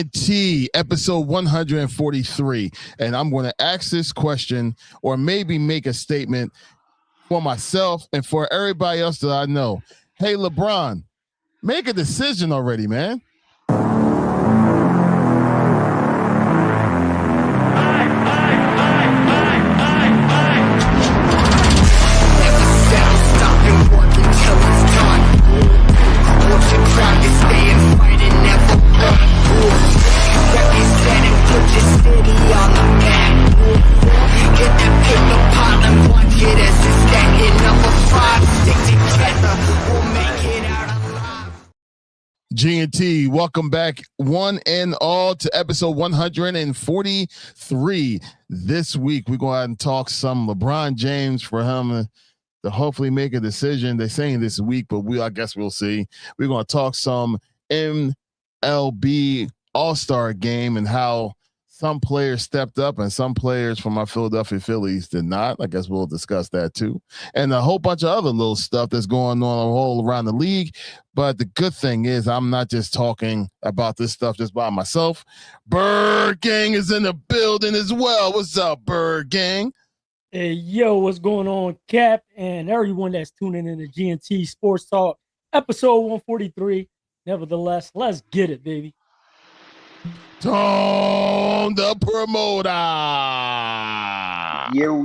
GNT episode 143. And I'm going to ask this question or maybe make a statement for myself and for everybody else that I know. Hey, LeBron, make a decision already, man. GNT, welcome back one and all to episode 143. This week, we're going to talk some LeBron James for him to hopefully make a decision. They're saying this week, but I guess we'll see. We're going to talk some MLB All-Star game and how some players stepped up and some players from my Philadelphia Phillies did not. I guess we'll discuss that too. And a whole bunch of other little stuff that's going on all around the league. But the good thing is I'm not just talking about this stuff just by myself. Bird Gang is in the building as well. What's up, Bird Gang? Hey, yo, what's going on, Cap? And everyone that's tuning in to GNT Sportstalk, episode 143. Nevertheless, let's get it, baby. Tone the promoter. Yo,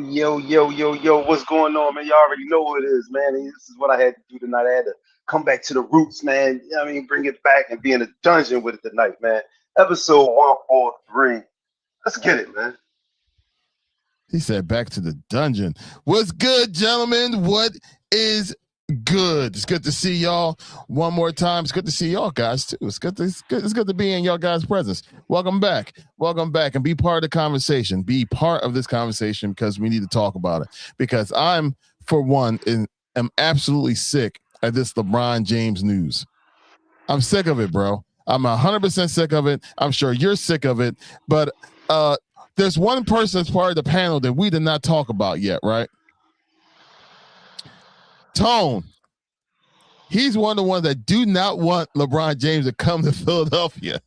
what's going on, man? Y'all already know what it is, man. And this is what I had to do tonight. I had to come back to the roots, man. You know what I mean? Bring it back and be in a dungeon with it tonight, man. Episode 143. Let's get it, man. He said back to the dungeon. What's good, gentlemen? What is good? It's good to see y'all one more time. It's good to see y'all guys too. It's good to be in y'all guys' presence. Welcome back, and be part of the conversation. Be part of this conversation because we need to talk about it. Because I'm, for one, am absolutely sick of this LeBron James news. I'm sick of it, bro. I'm 100% sick of it. I'm sure you're sick of it. But there's one person that's part of the panel that we did not talk about yet, right? Tone, he's one of the ones that do not want LeBron James to come to Philadelphia.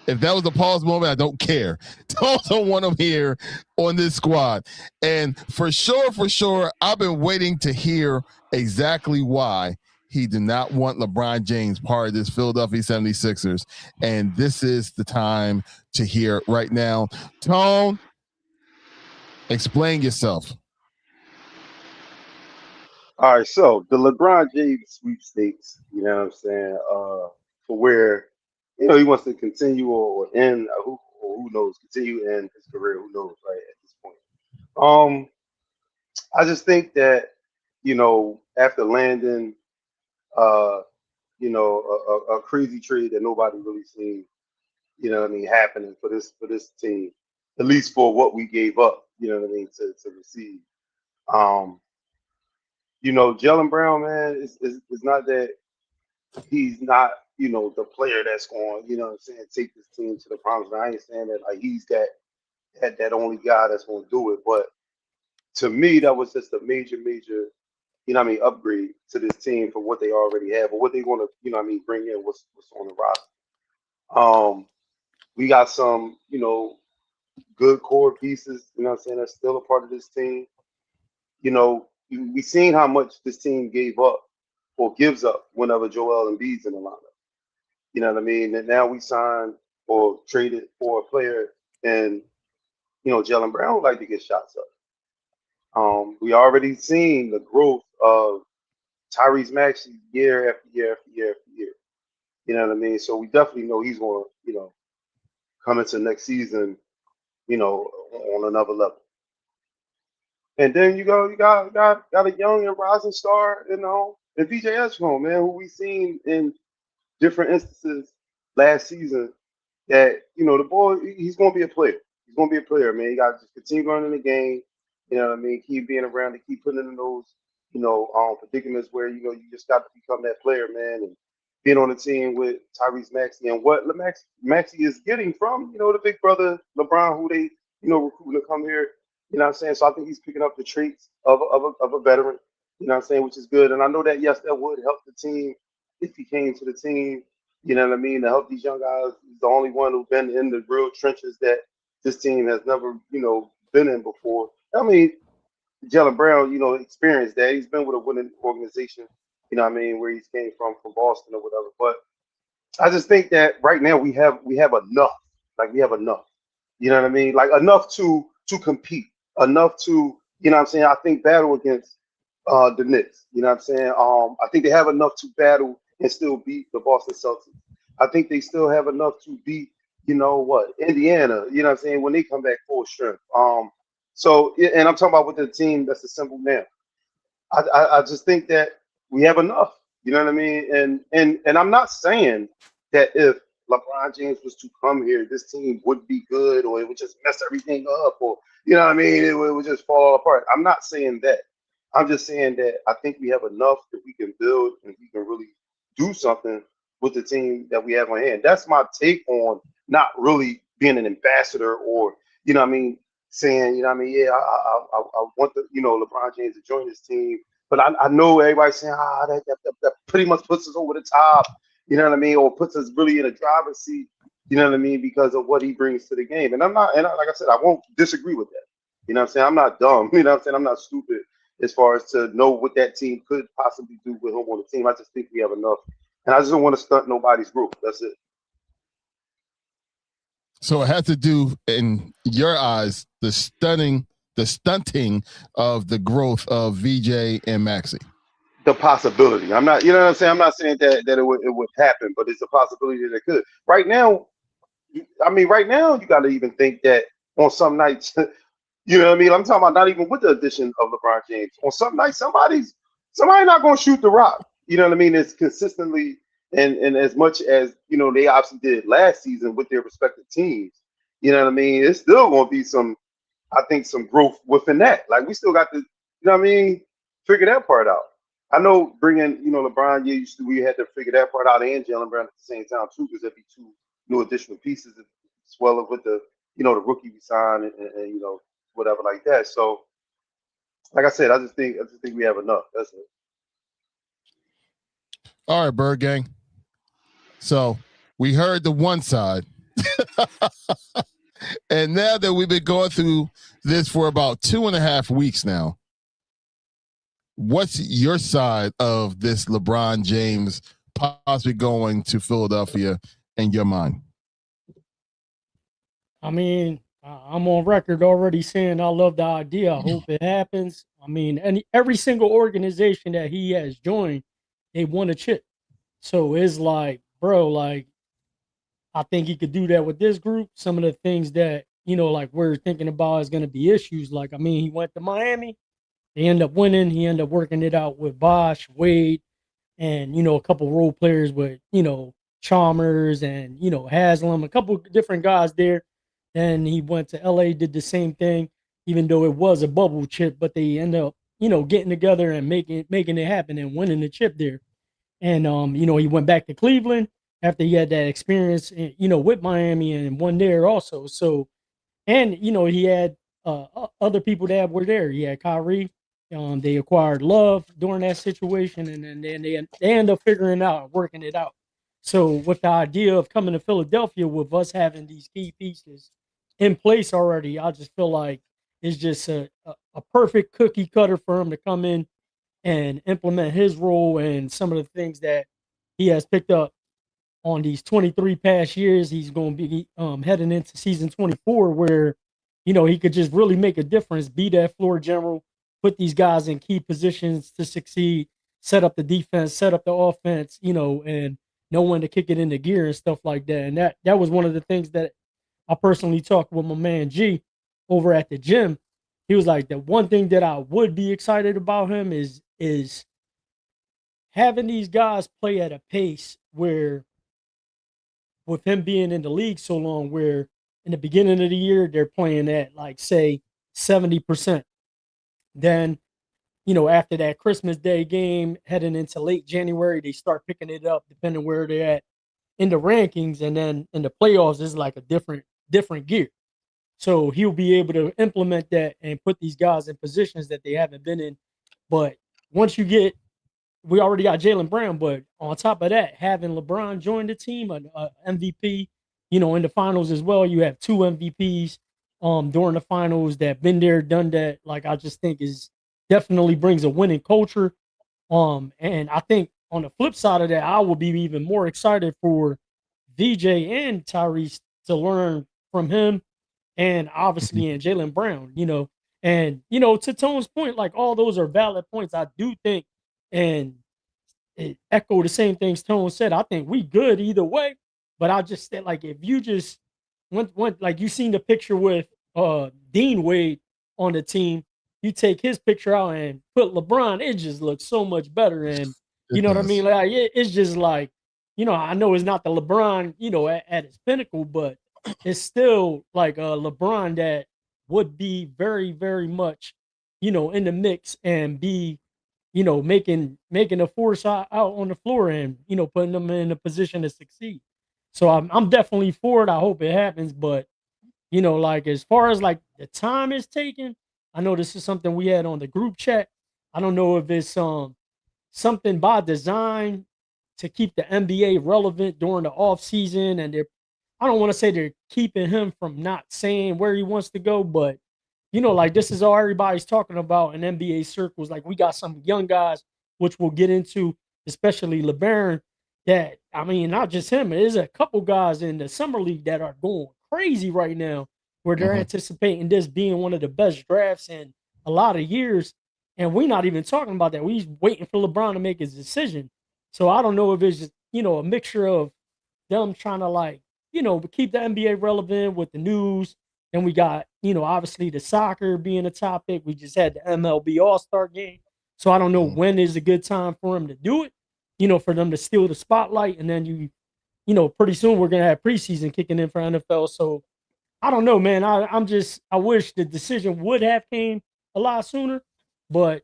If that was a pause moment, I don't care. Don't want him here on this squad. And for sure, I've been waiting to hear exactly why he did not want LeBron James part of this Philadelphia 76ers. And this is the time to hear it right now. Tone, explain yourself. All right, so the LeBron James sweepstakes, you know what I'm saying, for where, he wants to continue or end, who knows, continue and his career, who knows, right, at this point. I just think that, after landing, a crazy trade that nobody really seen, happening for this team, at least for what we gave up, to receive. Jaylen Brown, man, is not that he's not, the player that's going, take this team to the promised land. I ain't saying that like he's that only guy that's going to do it, but to me, that was just a major, upgrade to this team for what they already have, or what they want to, bring in, what's on the roster. We got some, good core pieces, that's still a part of this team. We seen how much this team gave up or gives up whenever Joel Embiid's in the lineup. You know what I mean? And now we signed or traded for a player, and Jaylen Brown would like to get shots up. We already seen the growth of Tyrese Maxey year after year after year after year. You know what I mean? So we definitely know he's going to, come into next season, on another level. And then you got a young and rising star, and VJ Edgecombe, man, who we seen in different instances last season. That the boy, he's gonna be a player. He's gonna be a player, man. You got to just continue learning the game. You know what I mean? Keep being around and keep putting in those, predicaments where you just got to become that player, man. And being on the team with Tyrese Maxey and what Maxey is getting from the big brother LeBron, who they recruiting to come here. You know what I'm saying? So I think he's picking up the traits of a veteran, which is good. And I know that, yes, that would help the team if he came to the team, You know what I mean? To help these young guys. He's the only one who's been in the real trenches that this team has never, been in before. I mean, Jalen Brown, experienced that. He's been with a winning organization, where he's came from Boston or whatever. But I just think that right now we have enough. Like we have enough. You know what I mean? Like enough to compete, enough to I think battle against the Knicks. You know what I'm saying? I think they have enough to battle and still beat the Boston Celtics. I think they still have enough to beat Indiana. You know what I'm saying? When they come back full strength. And I'm talking about with the team that's assembled now. I just think that we have enough. You know what I mean? And I'm not saying that if LeBron James was to come here, this team would be good or it would just mess everything up or it would just fall apart. I'm not saying that. I'm just saying that I think we have enough that we can build and we can really do something with the team that we have on hand. That's my take on not really being an ambassador or saying, yeah, I want LeBron James to join this team. But I know everybody's saying, that pretty much puts us over the top, or puts us really in a driver's seat, because of what he brings to the game. And like I said, I won't disagree with that. You know what I'm saying? I'm not dumb. You know what I'm saying? I'm not stupid as far as to know what that team could possibly do with him on the team. I just think we have enough. And I just don't want to stunt nobody's group. That's it. So it has to do, in your eyes, the stunting of the growth of VJ and Maxey. The possibility. I'm not, what I'm saying? I'm not saying that it would happen, but it's a possibility that it could. Right now, you got to even think that on some nights, you know what I mean? I'm talking about not even with the addition of LeBron James. On some nights, somebody not going to shoot the rock. You know what I mean? It's consistently and as much as they obviously did last season with their respective teams. You know what I mean? It's still going to be some growth within that. Like we still got to, figure that part out. I know bringing LeBron, we had to figure that part out and Jalen Brown at the same time too, because there'd be two new additional pieces as well as with the the rookie we signed and whatever like that. So, like I said, I just think we have enough. That's it. All right, Bird Gang. So we heard the one side. And now that we've been going through this for about 2.5 weeks now, what's your side of this LeBron James possibly going to Philadelphia in your mind? I mean, I'm on record already saying I love the idea. I hope it happens. I mean, every single organization that he has joined, they won a chip. So it's like, bro, like, I think he could do that with this group. Some of the things that, like we're thinking about is going to be issues. Like, I mean, he went to Miami. They end up winning. He ended up working it out with Bosh, Wade, and, a couple role players with, Chalmers and, Haslam, a couple different guys there. Then he went to LA, did the same thing, even though it was a bubble chip, but they end up, getting together and making it happen and winning the chip there. And he went back to Cleveland after he had that experience, with Miami and won there also. So, and he had other people that were there. He had Kyrie. They acquired Love during that situation, and then they end up figuring out, working it out. So, with the idea of coming to Philadelphia with us having these key pieces in place already, I just feel like it's just a perfect cookie cutter for him to come in and implement his role and some of the things that he has picked up on these 23 past years. He's going to be heading into season 24 where, he could just really make a difference, be that floor general, put these guys in key positions to succeed, set up the defense, set up the offense, and know when to kick it into gear and stuff like that. And that was one of the things that I personally talked with my man G over at the gym. He was like, the one thing that I would be excited about him is having these guys play at a pace where, with him being in the league so long, where in the beginning of the year they're playing at like say 70%. Then, after that Christmas Day game, heading into late January, they start picking it up depending where they're at in the rankings, and then in the playoffs is like a different gear. So he'll be able to implement that and put these guys in positions that they haven't been in. But once you get we already got Jaylen Brown, but on top of that, having LeBron join the team, an MVP, in the finals as well, you have two MVPs during the finals that been there, done that. Like I just think is definitely brings a winning culture. And I think on the flip side of that, I will be even more excited for VJ and Tyrese to learn from him, and obviously in Jaylen Brown, and to Tone's point, like all those are valid points. I do think, and it echo the same things Tone said. I think we good either way, but I just said like if you just went like you seen the picture with Dean Wade on the team, you take his picture out and put LeBron, it just looks so much better. And you It know what I mean? does. Like it's just like, I know it's not the LeBron, at its pinnacle, but it's still like a LeBron that would be very, very much, in the mix and be, making a force out on the floor and, putting them in a position to succeed. So I'm definitely for it. I hope it happens. But, like as far as like the time it's taking, I know this is something we had on the group chat. I don't know if it's something by design to keep the NBA relevant during the off season, and I don't want to say they're keeping him from not saying where he wants to go, but like this is all everybody's talking about in NBA circles. Like we got some young guys, which we'll get into, especially LeBaron. That I mean, not just him. There's a couple guys in the summer league that are going crazy right now, where they're Mhm. anticipating this being one of the best drafts in a lot of years. And we're not even talking about that. We're waiting for LeBron to make his decision. So I don't know if it's just, a mixture of them trying to like, keep the NBA relevant with the news. And we got, obviously the soccer being a topic. We just had the MLB All-Star game. So I don't know Mhm. when is a good time for him to do it, for them to steal the spotlight. And then pretty soon we're gonna have preseason kicking in for NFL. So I don't know, man. I wish the decision would have came a lot sooner, but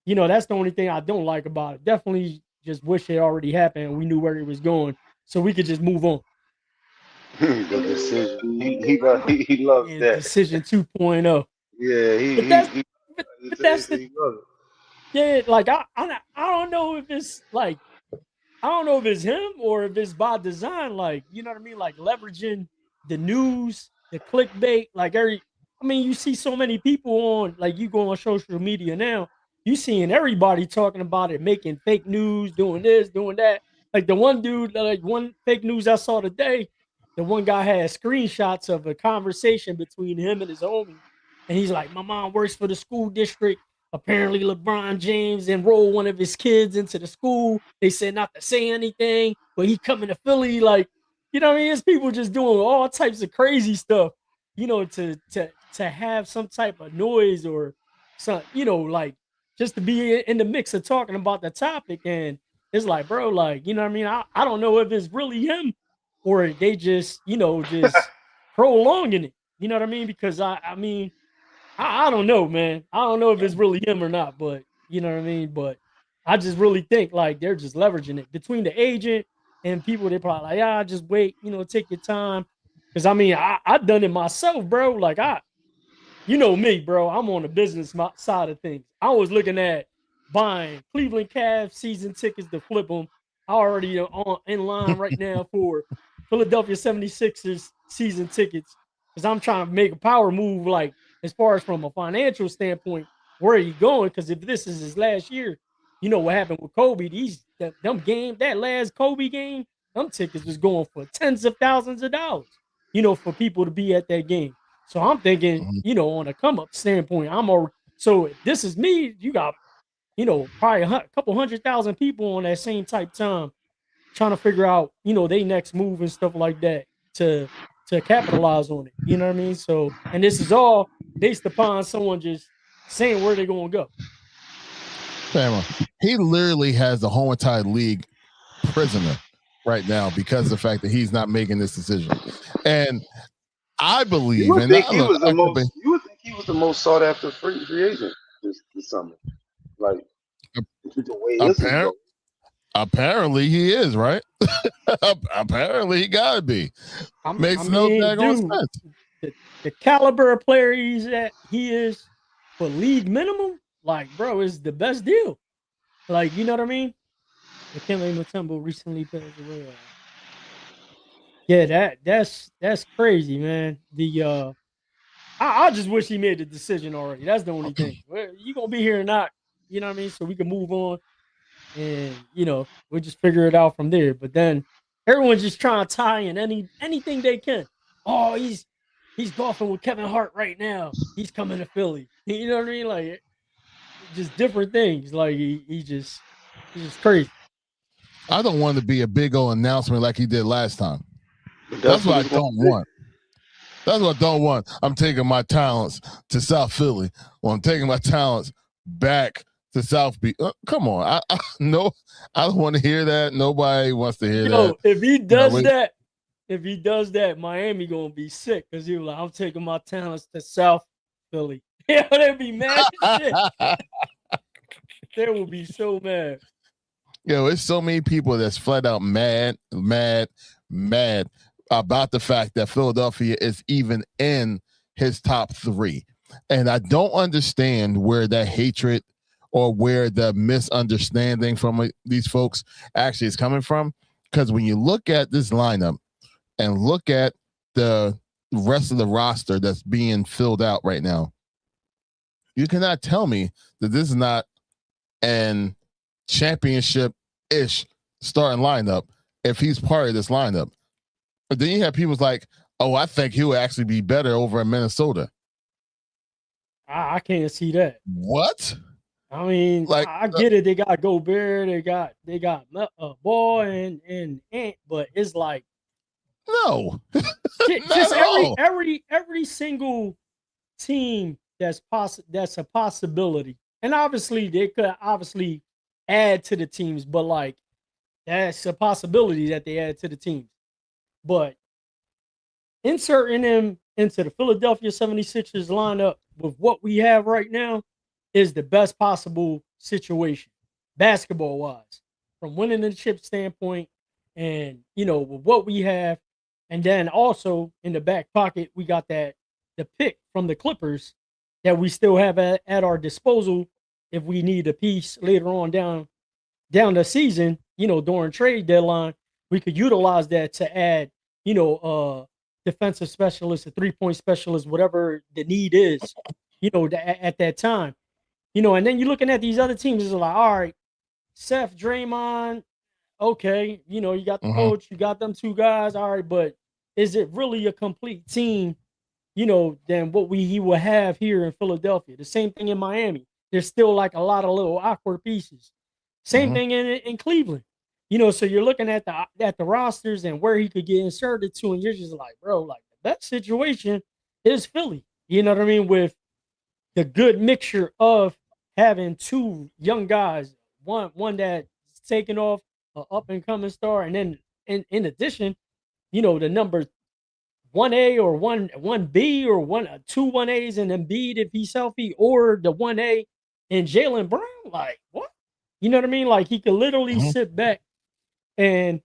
that's the only thing I don't like about it. Definitely just wish it already happened and we knew where he was going so we could just move on. The decision. He loves Yeah, that. decision 2.0. Yeah, But that's but, he but that's the he loves yeah, like I don't know if it's like I don't know if it's him or if it's by design, like, you know what I mean? Like leveraging the news, the clickbait, like I mean, you see so many people on, like you go on social media now, you seeing everybody talking about it, making fake news, doing this, doing that. Like the one dude, like one fake news I saw today, the one guy had screenshots of a conversation between him and his homie. And he's like, my mom works for the school district. Apparently, LeBron James enrolled one of his kids into the school. They said not to say anything, but he coming to Philly. Like, you know what I mean? It's people just doing all types of crazy stuff, to have some type of noise or some, like just to be in the mix of talking about the topic. And it's like, bro, like, you know what I mean? I don't know if it's really him or they just, just prolonging it. You know what I mean? Because I mean, I don't know, man. I don't know if it's really him or not, but you know what I mean. But I just really think like they're just leveraging it between the agent and people. They probably like, just wait, take your time. Because I mean, I done it myself, bro. Like you know me, bro. I'm on the business side of things. I was looking at buying Cleveland Cavs season tickets to flip them. I already on in line right now for Philadelphia 76ers season tickets because I'm trying to make a power move, like as far as from a financial standpoint, where are you going? Because if this is his last year, you know what happened with Kobe. That last Kobe game, them tickets was going for tens of thousands of dollars, for people to be at that game. So I'm thinking, Mhm. on a come up standpoint, so if this is me. You got, probably a couple 100,000 people on that same type time trying to figure out, they next move and stuff like that to capitalize on it. You know what I mean? So, and this is all based upon someone just saying where they're going to go. Fama, he literally has the whole entire league prisoner right now because of the fact that he's not making this decision. And I You believe, would and think I, he look, was the I could be most. You would think he was the most sought after free agent this summer. Like the way this is apparent, going. apparently he is, right? Apparently he gotta be. I Makes no mean, daggone dude, sense. the caliber of player he is for league minimum, like, bro, is the best deal. Like, you know what I mean? Dikembe Mutombo recently passed away. Yeah, that's crazy, man. I just wish he made the decision already. That's the only thing. You gonna be here or not? You know what I mean? So we can move on, and we'll just figure it out from there. But then everyone's just trying to tie in anything they can. Oh, he's golfing with Kevin Hart right now. He's coming to Philly. You know what I mean? Like just different things. Like he's just crazy. I don't want to be a big old announcement like he did last time. But That's what I it's gonna don't be. want. That's what I don't want. I'm taking my talents to South Philly. Well, I'm taking my talents back to South Beach. Come on. I don't want to hear that. Nobody wants to hear that. If he does that, Miami gonna be sick because he was like, I'm taking my talents to South Philly. Yeah, they'd be mad as shit. They will be so mad. It's so many people that's flat out mad about the fact that Philadelphia is even in his top 3. And I don't understand where that hatred or where the misunderstanding from these folks actually is coming from. Because when you look at this lineup and look at the rest of the roster that's being filled out right now, you cannot tell me that this is not an championship-ish starting lineup if he's part of this lineup. But then you have people like, oh, I think he'll actually be better over in Minnesota. I can't see that. What? I mean, like I get it. They got Gobert, they got Ball and Ant, but it's like no, just every single team that's a possibility, and obviously they could add to the teams, but like that's a possibility that they add to the teams. But inserting them into the Philadelphia 76ers lineup with what we have right now is the best possible situation, basketball wise, from winning the chip standpoint, and with what we have, and then also in the back pocket we got the pick from the Clippers that we still have at our disposal if we need a piece later on down the season. During trade deadline, we could utilize that to add defensive specialist, a 3-point specialist, whatever the need is, at that time. And then you're looking at these other teams, it's like, all right, Seth, Draymond, okay, you got the coach, you got them 2 guys, all right, but is it really a complete team, than what he will have here in Philadelphia? The same thing in Miami. There's still like a lot of little awkward pieces. Same thing in Cleveland. So you're looking at the rosters and where he could get inserted to, and you're just like, bro, like the best situation is Philly. You know what I mean? With the good mixture of having 2 young guys, one that's taking off, an up and coming star, and then in addition, the number 1A or 1B or 2 1As and Embiid if he's healthy, or the 1A and Jaylen Brown. Like what? You know what I mean? Like he could literally sit back and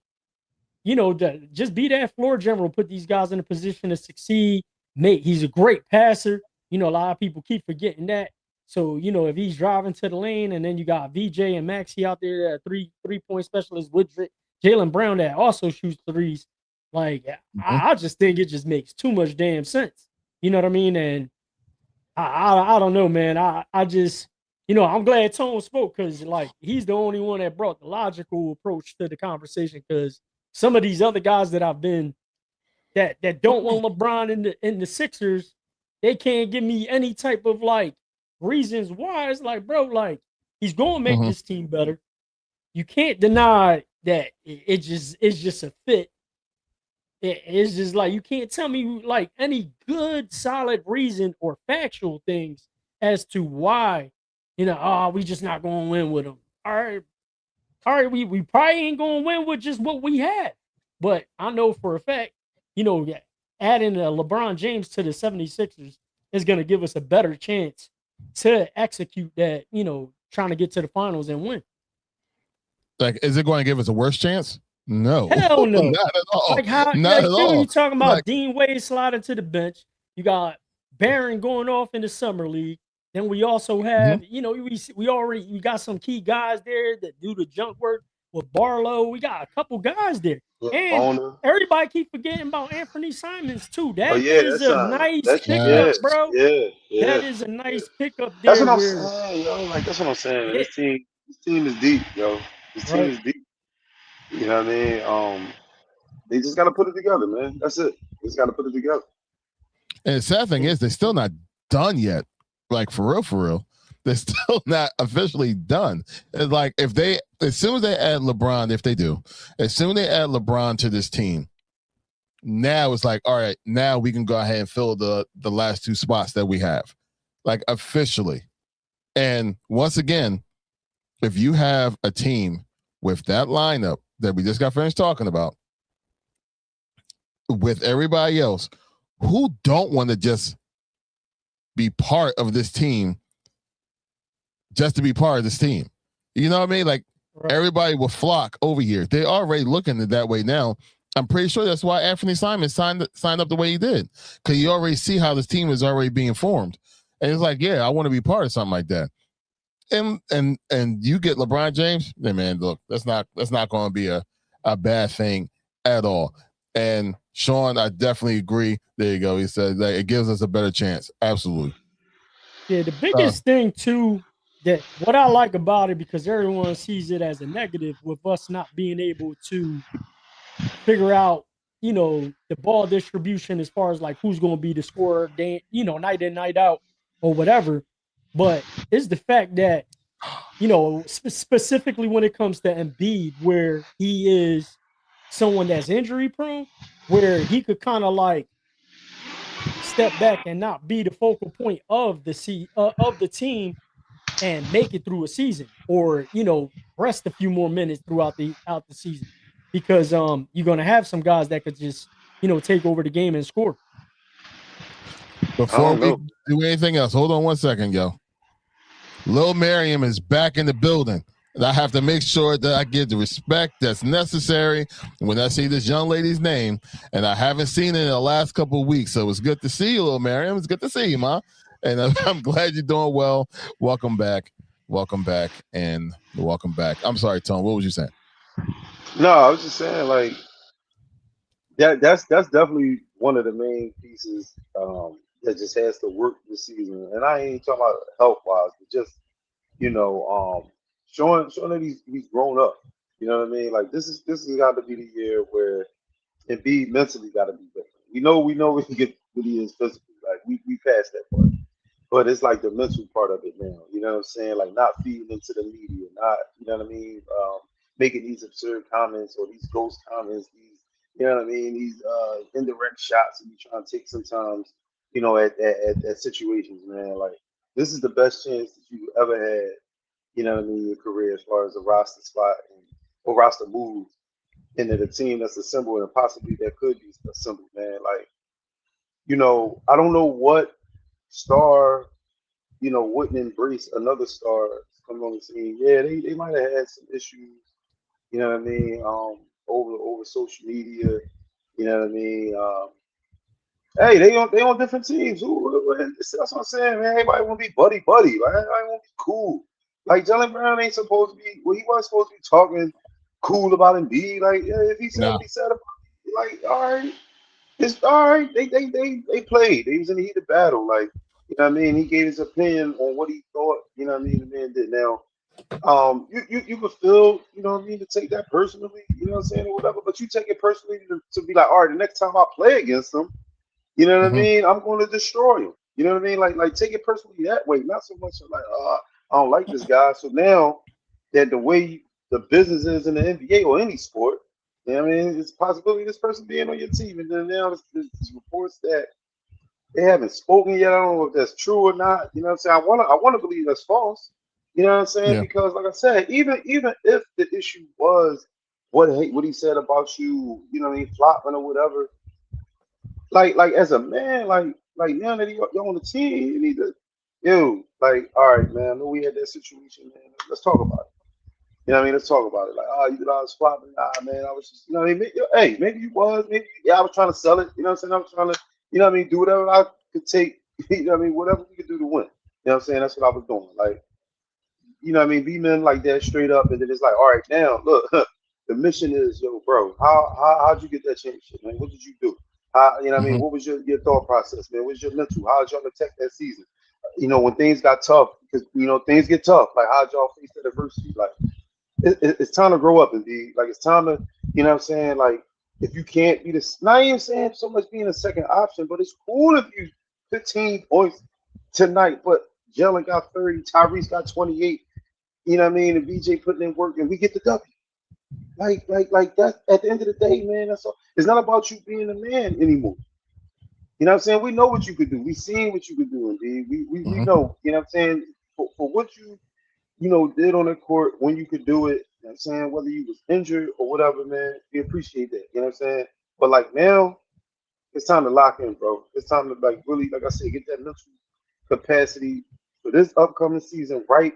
just be that floor general, put these guys in a position to succeed. Mate, he's a great passer. A lot of people keep forgetting that. So, if he's driving to the lane, and then you got VJ and Maxey out there, that three-point specialist with Jaylen Brown that also shoots threes. Like, I just think it just makes too much damn sense. You know what I mean? And I don't know, man. I just, I'm glad Tone spoke, because like he's the only one that brought the logical approach to the conversation, because some of these other guys that I've been that don't want LeBron in the Sixers, they can't give me any type of like reasons why. It's like, bro, like he's going to make this team better. You can't deny that it's just a fit. It's just like you can't tell me like any good solid reason or factual things as to why we just not going to win with him. All right, we probably ain't going to win with just what we had. But I know for a fact, adding LeBron James to the 76ers is going to give us a better chance to execute that, trying to get to the finals and win. Like, is it going to give us a worse chance? No. Hell no. Not at all. Like how Not at all. You talking about Dean Wade sliding to the bench. You got Barron going off in the summer league. Then we also have, we got some key guys there that do the junk work with Barlow. We got a couple guys there. And Owner. everybody keep forgetting about Anthony Simons too. Oh That yeah, is that's a nice that's Yeah. pickup, yeah, bro. yeah, yeah, That is a yeah. nice pickup That's there what I'm where saying, yo. Like that's what I'm saying. Man. it This team is deep, yo. This team right. is deep. You know what I mean? They just got to put it together, man. That's it. They just got to put it together. And the sad thing is, they're still not done yet. Like for real, they're still not officially done. It's like as soon as they add LeBron, if they do, as soon as they add LeBron to this team, now it's like, all right, now we can go ahead and fill the last two spots that we have, like officially. And once again, if you have a team with that lineup that we just got finished talking about, with everybody else, who don't want to just be part of this team, just to be part of this team? You know what I mean? Like everybody will flock over here. They're already looking at it that way now. I'm pretty sure that's why Anthony Simons signed up the way he did, because you already see how this team is already being formed, and it's like, yeah, I want to be part of something like that. And you get LeBron James, then man, look, that's not going to be a bad thing at all. And Sean, I definitely agree. There you go. He said that it gives us a better chance. Absolutely. Yeah, the biggest thing too, that what I like about it, because everyone sees it as a negative with us not being able to figure out, the ball distribution as far as like who's going to be the scorer day, night in, night out or whatever. But it's the fact that, specifically when it comes to Embiid, where he is someone that's injury prone, where he could kind of like step back and not be the focal point of the team and make it through a season, or rest a few more minutes throughout the season, because you're going to have some guys that could just take over the game and score. I Before don't we know. do anything else, hold on one second, yo. Lil Miriam is back in the building. And I have to make sure that I give the respect that's necessary when I see this young lady's name. And I haven't seen it in the last couple of weeks. So it's good to see you, Lil Miriam. It's good to see you, Ma. And I'm glad you're doing well. Welcome back. Welcome back. And welcome back. I'm sorry, Tone. What was you saying? No, I was just saying like that's definitely one of the main pieces that just has to work this season. And I ain't talking about health wise, but just showing that he's grown up. You know what I mean? Like this has got to be the year where Embiid mentally got to be different. We know we can get what he is physically. Like we passed that part. But it's like the mental part of it now. You know what I'm saying? Like not feeding into the media, not what I mean, making these absurd comments or these ghost comments, these what I mean, these indirect shots that you trying to take sometimes, at situations, man. Like this is the best chance that you ever had, what I mean, in your career as far as a roster spot or roster move into the team that's assembled and possibly that could be assembled, man. Like, I don't know what star wouldn't embrace another star coming on the scene. Yeah, they might have had some issues, what I mean, over social media, what I mean. Hey, they on different teams. That's what I'm saying, man. Everybody want to be buddy buddy. Like everybody want to be cool. Like Jalen Brown ain't supposed to be. Well, he wasn't supposed to be talking cool about Embiid. Like yeah, if he said what he said about, like all right, it's all right. They played. They was in the heat of battle. Like what I mean. He gave his opinion on what he thought. What I mean. The man did. Now, you could feel. What I mean, to take that personally. You know what I'm saying, or whatever. But you take it personally to be like, all right, the next time I play against him. You know what I mean? I'm going to destroy him. You know what I mean? Like take it personally that way, not so much like, I don't like this guy. So now that the way the business is in the NBA or any sport, you know what I mean? It's a possibility of this person being on your team. And then now there's reports that they haven't spoken yet. I don't know if that's true or not. You know what I'm saying? I wanna believe that's false. You know what I'm saying? Yeah. Because like I said, even if the issue was what he said about you, what I mean, flopping or whatever, like as a man, like now that you're on the team, you need to, like, all right, man. I know we had that situation, man. Let's talk about it. You know what I mean? Let's talk about it. Like, you thought I was flopping? Nah, man. I was just, what I mean? Hey, maybe you was, maybe yeah. I was trying to sell it. You know what I'm saying? I was trying to, do whatever I could take. You know what I mean? Whatever we could do to win. You know know what I'm saying? That's what I was doing. Like, you know what I mean? Be men like that straight up, and then it's like, all right, now look, the mission is, yo, bro, how'd you get that championship, man? What did you do? How, you know what I mean? What was your thought process, man? What was your mental? How'd y'all attack that season? You know, when things got tough, because you know things get tough. Like, how'd y'all face that adversity? Like, it's time to grow up and be like, it's time to, you know what I'm saying? Like, if you can't be this, not even saying so much being a second option, but it's cool if you 15 points tonight, but Jalen got 30, Tyrese got 28. You know what I mean? And VJ putting in work, and we get the W. Like that. At the end of the day, man, that's all. It's not about you being a man anymore. You know what I'm saying? We know what you could do. We seen what you could do, indeed. We know. You know what I'm saying? For what you know did on the court when you could do it. You know what I'm saying? Whether you was injured or whatever, man, we appreciate that. You know what I'm saying? But like now, it's time to lock in, bro. It's time to like really, like I said, get that mental capacity for this upcoming season right.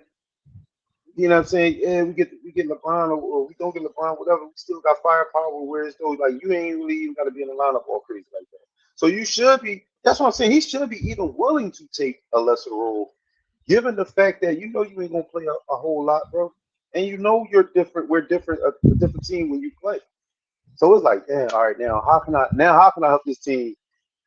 You know what I'm saying? Yeah, we get LeBron or we don't get LeBron, whatever. We still got firepower. Whereas though, like you ain't really even got to be in the lineup all crazy like that. So you should be. That's what I'm saying. He should be even willing to take a lesser role, given the fact that you know you ain't gonna play a whole lot, bro, and you know you're different. We're different, a different team when you play. So it's like, damn, all right, how can I help this team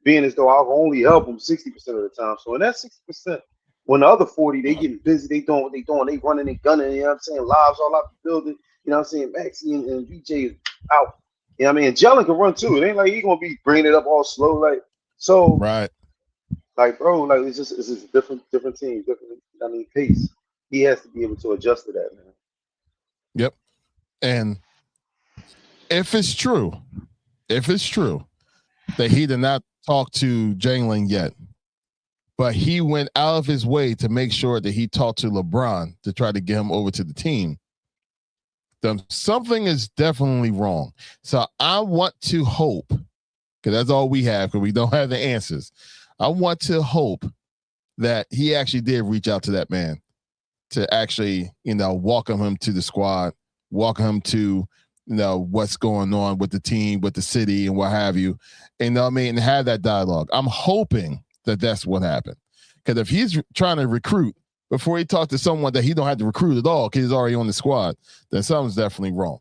being as though I'll only help them 60% of the time. So in that 60%, when the other 40, they getting busy, they doing what they doing, they running and gunning, you know what I'm saying? Lives all out the building, you know what I'm saying? Maxie and VJ is out. You know what I mean? And Jalen can run too. It ain't like he gonna be bringing it up all slow. Like, so Right. like bro, like it's just a different team, different pace. He has to be able to adjust to that, man. Yep. And if it's true that he did not talk to Jalen yet, but he went out of his way to make sure that he talked to LeBron to try to get him over to the team, then something is definitely wrong. So I want to hope, because that's all we have, because we don't have the answers. I want to hope that he actually did reach out to that man to actually, welcome him to the squad, welcome him to, what's going on with the team, with the city, and what have you. And and have that dialogue. I'm hoping that that's what happened. Because if he's trying to recruit before he talked to someone that he don't have to recruit at all because he's already on the squad, then something's definitely wrong.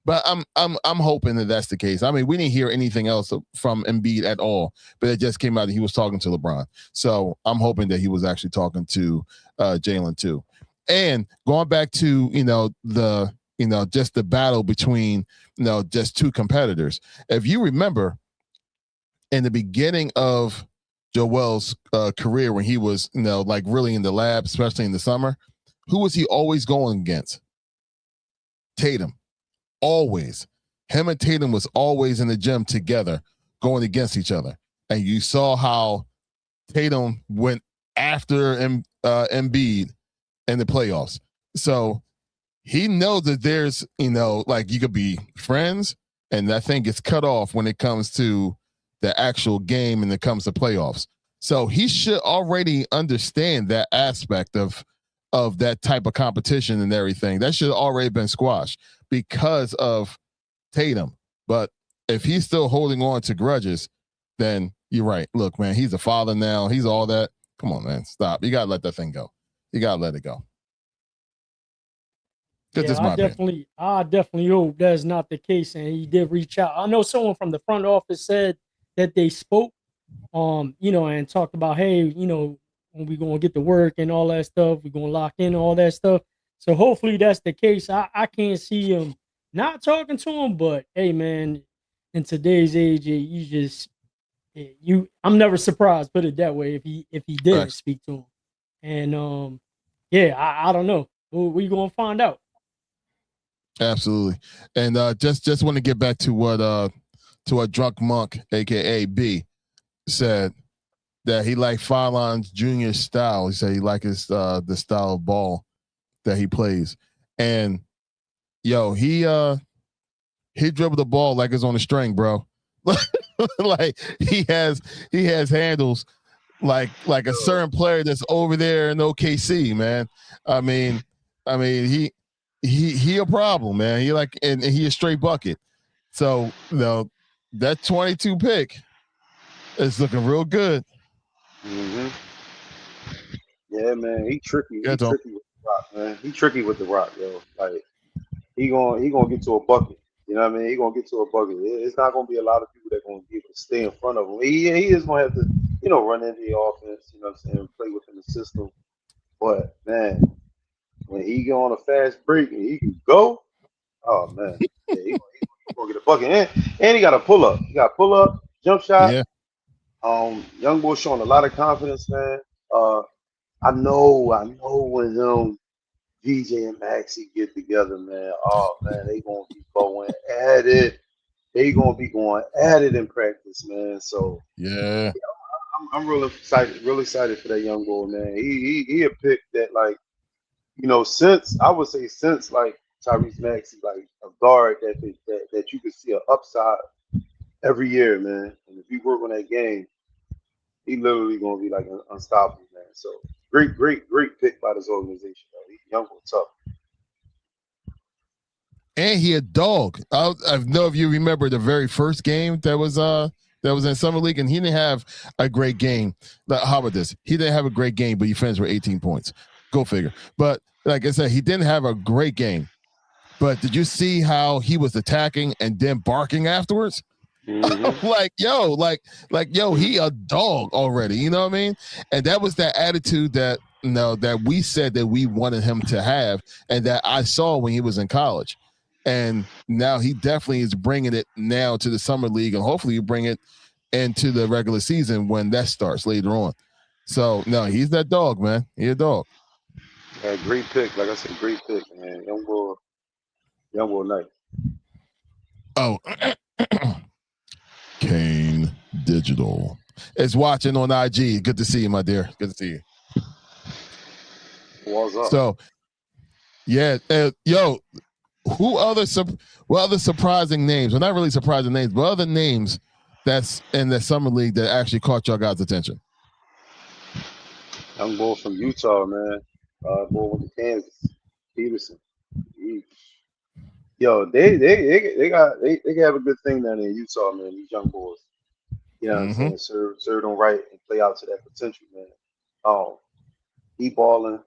But I'm hoping that that's the case. I mean, we didn't hear anything else from Embiid at all, but it just came out that he was talking to LeBron. So I'm hoping that he was actually talking to Jalen too. And going back to just the battle between just two competitors. If you remember, in the beginning of Joel's career, when he was like really in the lab, especially in the summer, who was he always going against? Tatum. Always. Him and Tatum was always in the gym together, going against each other. And you saw how Tatum went after Embiid in the playoffs. So he knows that there's, like you could be friends, and that thing gets cut off when it comes to the actual game and it comes to playoffs. So he should already understand that aspect of that type of competition and everything. That should have already been squashed because of Tatum. But if he's still holding on to grudges, then you're right. Look, man, he's a father now. He's all that. Come on, man. Stop. You got to let that thing go. You got to let it go. Yeah, I definitely hope that's not the case, and he did reach out. I know someone from the front office said that they spoke, and talked about, hey, when we gonna get to work and all that stuff, we're gonna lock in all that stuff. So hopefully that's the case. I can't see him not talking to him, but hey, man, in today's age, I'm never surprised, put it that way, if he didn't speak to him. And I don't know. We gonna find out. Absolutely. And just want to get back to what Drunk Monk, aka B, said, that he liked Fallon's junior style. He said he liked his the style of ball that he plays. And he dribbled the ball like it's on a string, bro. Like he has handles like a certain player that's over there in OKC, man. I mean he a problem, man. And he a straight bucket. So that 22 pick is looking real good. Mm-hmm. Yeah, man, he tricky. Yeah, He Tom. tricky with the rock, man. He tricky with the rock, yo. Like he gonna get to a bucket. You know what I mean? He gonna get to a bucket. It's not gonna be a lot of people that gonna be able to stay in front of him. He is gonna have to, run into the offense. You know what I'm saying? Play within the system. But man, when he get on a fast break and he can go, oh man, yeah, he gonna get a bucket. And he got a pull up. He got pull up, jump shot. Yeah. Young boy showing a lot of confidence, man. I know when VJ and Maxie get together, man. Oh man, they gonna be going at it. They gonna be going at it in practice, man. So Yeah. I'm really excited for that young boy, man. He a pick that like since like Tyrese Maxey, like a guard that you could see an upside every year, man. And if you work on that game, he literally gonna be like unstoppable, man. So great pick by this organization, though. He's young and tough. And he a dog. I know if you remember the very first game that was in summer league, and he didn't have a great game. How about this? He didn't have a great game, but he finished with 18 points. Go figure. But like I said, he didn't have a great game. But did you see how he was attacking and then barking afterwards? Mm-hmm. yo, he a dog already. You know what I mean? And that was that attitude that that we said that we wanted him to have, and that I saw when he was in college. And now he definitely is bringing it now to the summer league, and hopefully you bring it into the regular season when that starts later on. So no, he's that dog, man. He's a dog. Yeah, great pick. Like I said, great pick, man. Young boy, nice. Oh, Kane Digital is watching on IG. Good to see you, my dear. Good to see you. What's up? So, yeah, what other surprising names? Well, not really surprising names, but other names that's in the summer league that actually caught y'all guys' attention. Young boy from Utah, man. Boy went to Kansas. Peterson. They have a good thing down there in Utah, man. These young boys. You know what I'm saying? Serve them right and play out to that potential, man. He balling.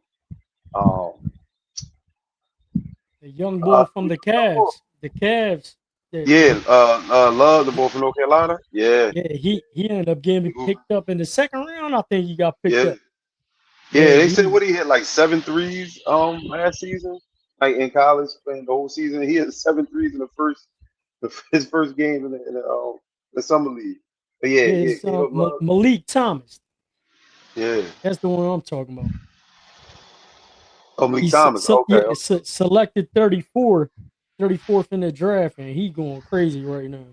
The young boy from the Cavs. The Cavs. Love the boy from North Carolina. Yeah. Yeah, he ended up getting picked up in the second round. I think he got picked up. Yeah, they said what he hit like 7 threes last season, like in college, playing the whole season. He had 7 threes in his first game in the summer league. But It's Malik Thomas. Yeah, that's the one I'm talking about. Oh, Malik Thomas. Okay. Selected 34th in the draft, and he going crazy right now.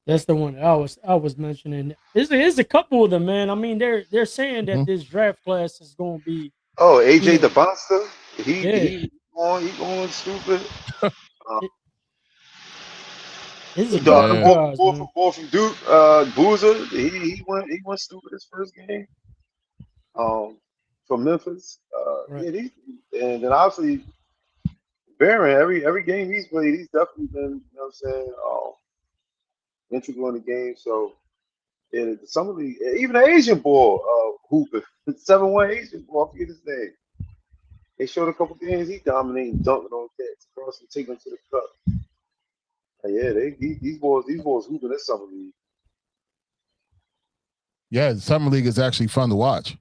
That's the one I was mentioning. There's a couple of them, man. I mean, they're saying that this draft class is going to be. Oh, AJ the Monster. He going stupid. This is a couple guys, boy from Duke, Boozer. He went stupid his first game. From Memphis. Right. And then obviously Barron, every game he's played, he's definitely been, you know what I'm saying, integral in the game. So some of the even the Asian boy, hooping, 7-1 Asian boy, I forget his name. They showed a couple games he dominating, dunking on cats, across and taking them to the cup. These boys hooping this summer league. Yeah, the summer league is actually fun to watch.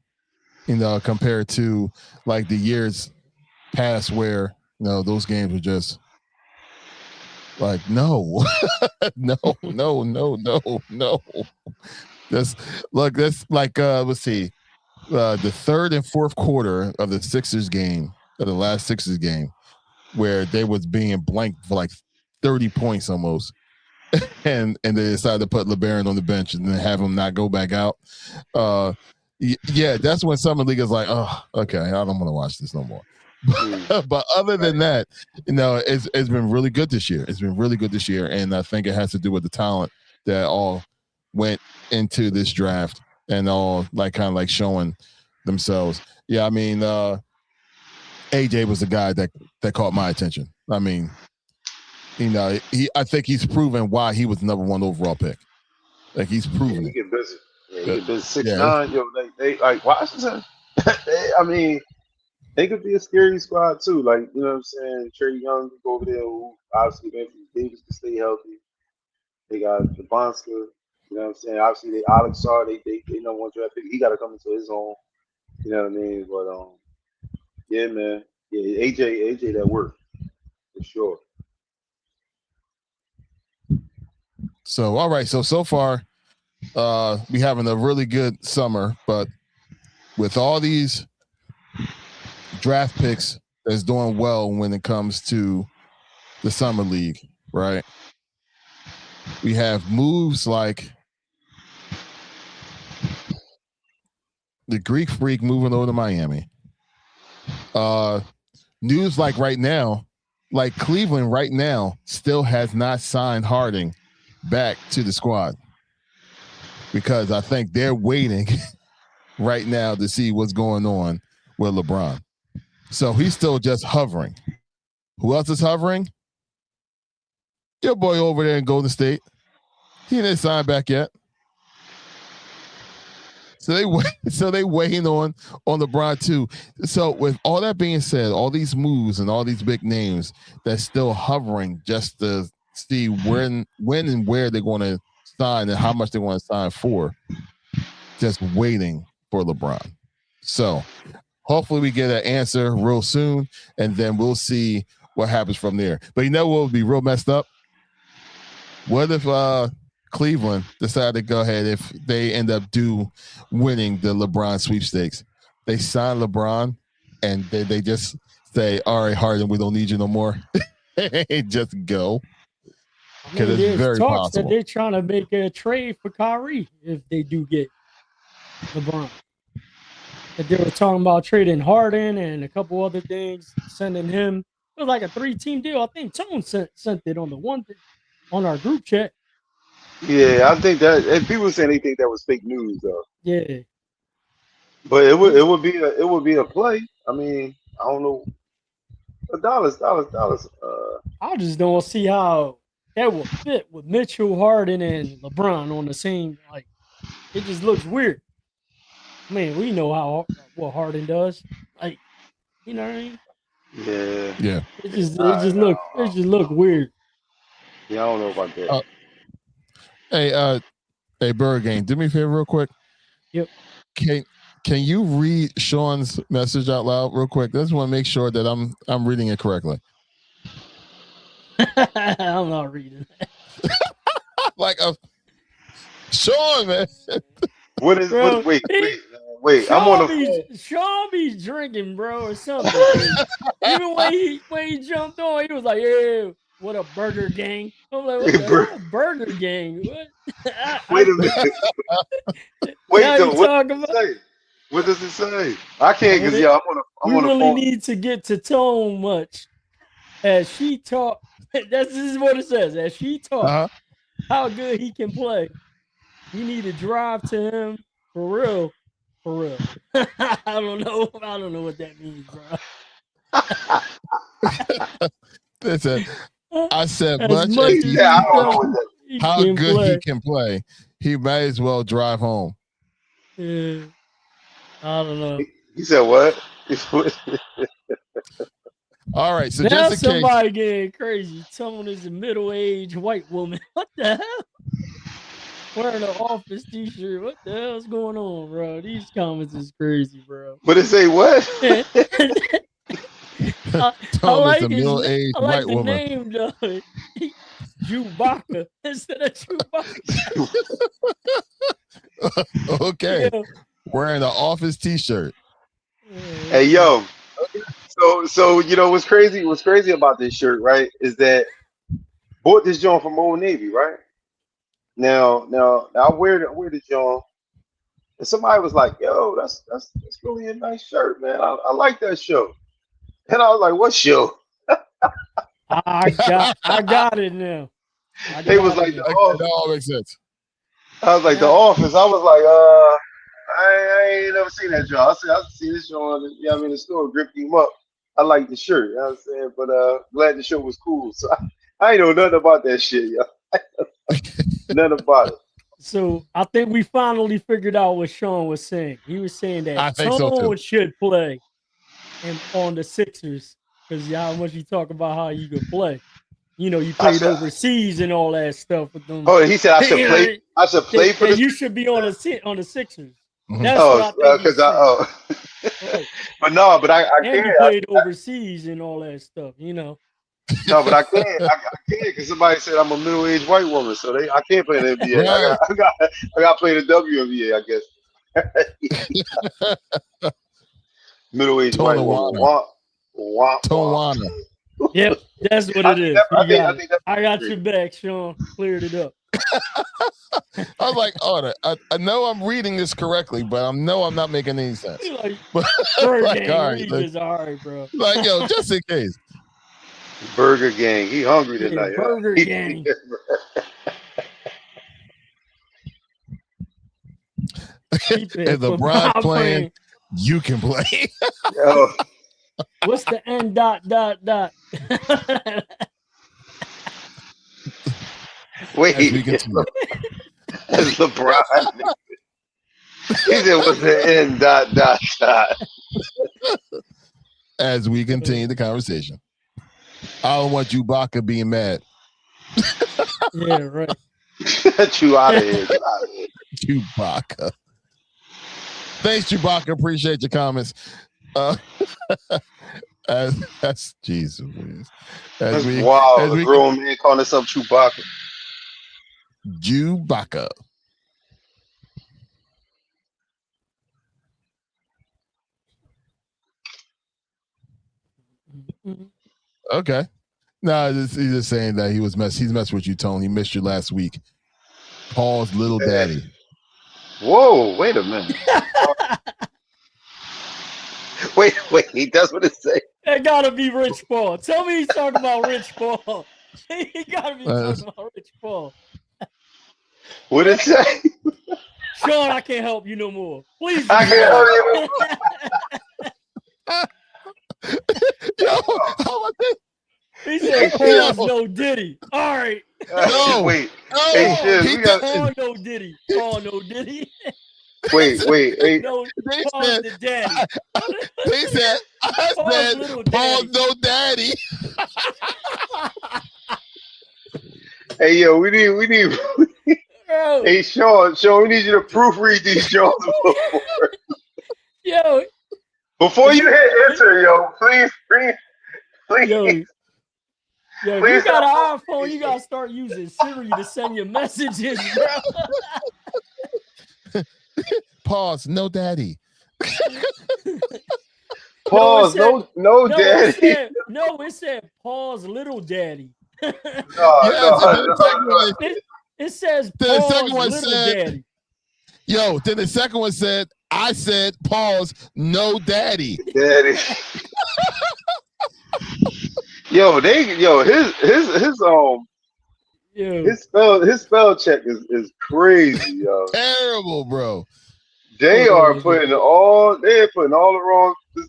Compared to like the years past where those games were just like no. That's like let's see, the third and fourth quarter of the Sixers game, of the last Sixers game, where they was being blanked for like 30 points almost. and they decided to put LeBaron on the bench and then have him not go back out. That's when summer league is like, oh, okay, I don't want to watch this no more. But other than that, it's been really good this year. It's been really good this year, and I think it has to do with the talent that all went into this draft and all like kind of like showing themselves. Yeah, I mean, AJ was the guy that caught my attention. I mean, I think he's proven why he was the number 1 overall pick. Like he's proven he get busy. Yeah, he could be Yeah. 6'9". Yo, they like Washington. I mean, they could be a scary squad too. Like, you know what I'm saying? Trey Young could go over there. Who obviously Anthony Davis can stay healthy. They got the Bonska. You know what I'm saying? Obviously, they Alex Sarr. They number one draft pick. He got to come into his own. You know what I mean? But yeah, man. Yeah, AJ, that work for sure. So all right. So far, we having a really good summer, but with all these draft picks that's doing well when it comes to the summer league, right? We have moves like the Greek Freak moving over to Miami. News like right now, like Cleveland right now still has not signed Harding back to the squad because I think they're waiting right now to see what's going on with LeBron. So he's still just hovering. Who else is hovering? Your boy over there in Golden State. He didn't sign back yet. So they waiting on LeBron too. So with all that being said, all these moves and all these big names that's still hovering just to see when and where they're going to sign and how much they want to sign for, just waiting for LeBron. So hopefully we get an answer real soon, and then we'll see what happens from there. But you know what would be real messed up? What if Cleveland decided to go ahead if they end up winning the LeBron sweepstakes? They sign LeBron and they just say, all right, Harden, we don't need you no more. Just go. I mean, It's there's very talks that possible. they're trying to make a trade for Kyrie if they do get LeBron. That they were talking about trading Harden and a couple other things, sending him. It was like a 3-team deal. I think Tone sent it on the one on our group chat. Yeah, I think that, and people saying they think that was fake news though. Yeah, But it would be a play. I mean, I don't know. Dollars. I just don't see how that will fit with Mitchell, Harden, and LeBron on the same. Like, it just looks weird. I mean, we know what Harden does. Like, you know what I mean? Yeah. It just look weird. Yeah, I don't know about that. Hey, Bird Game, do me a favor real quick. Yep. Can you read Sean's message out loud real quick? I just want to make sure that I'm reading it correctly. I'm not reading that. Like Sean, man. What is? Bro, Wait. I'm on the phone. Sean be drinking, bro, or something. Even when he jumped on, he was like, "Yeah, what a Burger Gang." I'm like, "What the hell, Burger Gang?" What? Wait a minute. Wait, though. What does it say? What does it say? I can't because I'm on the phone. We really need to get to Tone much as she talk. This is what it says. As she talk, how good he can play. We need to drive to him for real. I don't know what that means, bro. Listen, I said as much as how good play. he can play, he might as well drive home. Yeah. I don't know. He said what? All right, so now just in somebody case, getting crazy. Tone is a middle-aged white woman. What the hell? Wearing an office t-shirt. What the hell's going on, bro? These comments is crazy, bro. But it say what? I like is a middle-aged white woman. Name though. Chewbacca instead of Chewbacca. Okay. Yeah. Wearing an office t-shirt. Hey yo. So you know what's crazy? What's crazy about this shirt, right? Is that bought this joint from Old Navy, right? Now I wear the joint, and somebody was like, "Yo, that's really a nice shirt, man. I like that show." And I was like, "What show?" I got it now. They was like, "The Office." That all makes sense. I was like, "The Office." I was like, I ain't never seen that joint. I've seen this joint. You know what I mean? The store gripped him up. I like the shirt. You know what I'm saying? But glad the show was cool. So I ain't know nothing about that shit, yo. Nothing about it. So I think we finally figured out what Sean was saying. He was saying that I think so too. Tone should play and on the Sixers because how much you talk about how you could play. You know, you played overseas and all that stuff with them. Oh, he said I should play. I should play for the. You should be on the Sixers. Mhm. That's what I think he's saying. Right. But no, but I And can't. you played overseas and all that stuff, you know. No, but I can't. I can't because somebody said I'm a middle-aged white woman, so I can't play in the NBA. Right. I got to play the WNBA, I guess. Middle-aged white woman. Tawana. Yep, that's what it is. I got your back, Sean. Cleared it up. I was like, oh, I know I'm reading this correctly, but I know I'm not making any sense. Like, but, like, all right, bro. Like, yo, just in case. Burger Gang. He hungry tonight. Burger Gang. If LeBron playing, you can play. Yo. What's the N ... Wait. That's LeBron. He said, what's the N ... As we continue the conversation. I don't want Chewbacca being mad. Yeah, right. Get you out of here. Chewbacca. Thanks, Chewbacca. Appreciate your comments. That's Jesus. That's wild. A grown man calling himself Chewbacca. Chewbacca. Okay. No, he's just saying that he's messed with you, Tone. He missed you last week. Paul's little daddy. Whoa, wait a minute. Wait, that's what it say. That gotta be Rich Paul. Tell me he's talking about Rich Paul. He gotta be talking about Rich Paul. What did it say? Sean, I can't help you no more. Please. I can't help you no more. Yo, how about this? He said, Paul's no Diddy. All right. No. Wait. No. Hey, Paul no Diddy. Paul no Diddy. Wait. No, Paul's the daddy. They said, I said, Paul's no daddy. Hey, yo, we need. Hey, Sean, we need you to proofread these shows before you hit enter, yo. Please. Yo, if you got an iPhone, you gotta start using Siri to send your messages, bro. Pause. No daddy. Pause. No daddy. It said pause little daddy. No. It says pause second one little said, daddy. Yo, then the second one said, I said pause, no daddy. Daddy. His spell check is crazy, yo. Terrible, bro. They're putting all the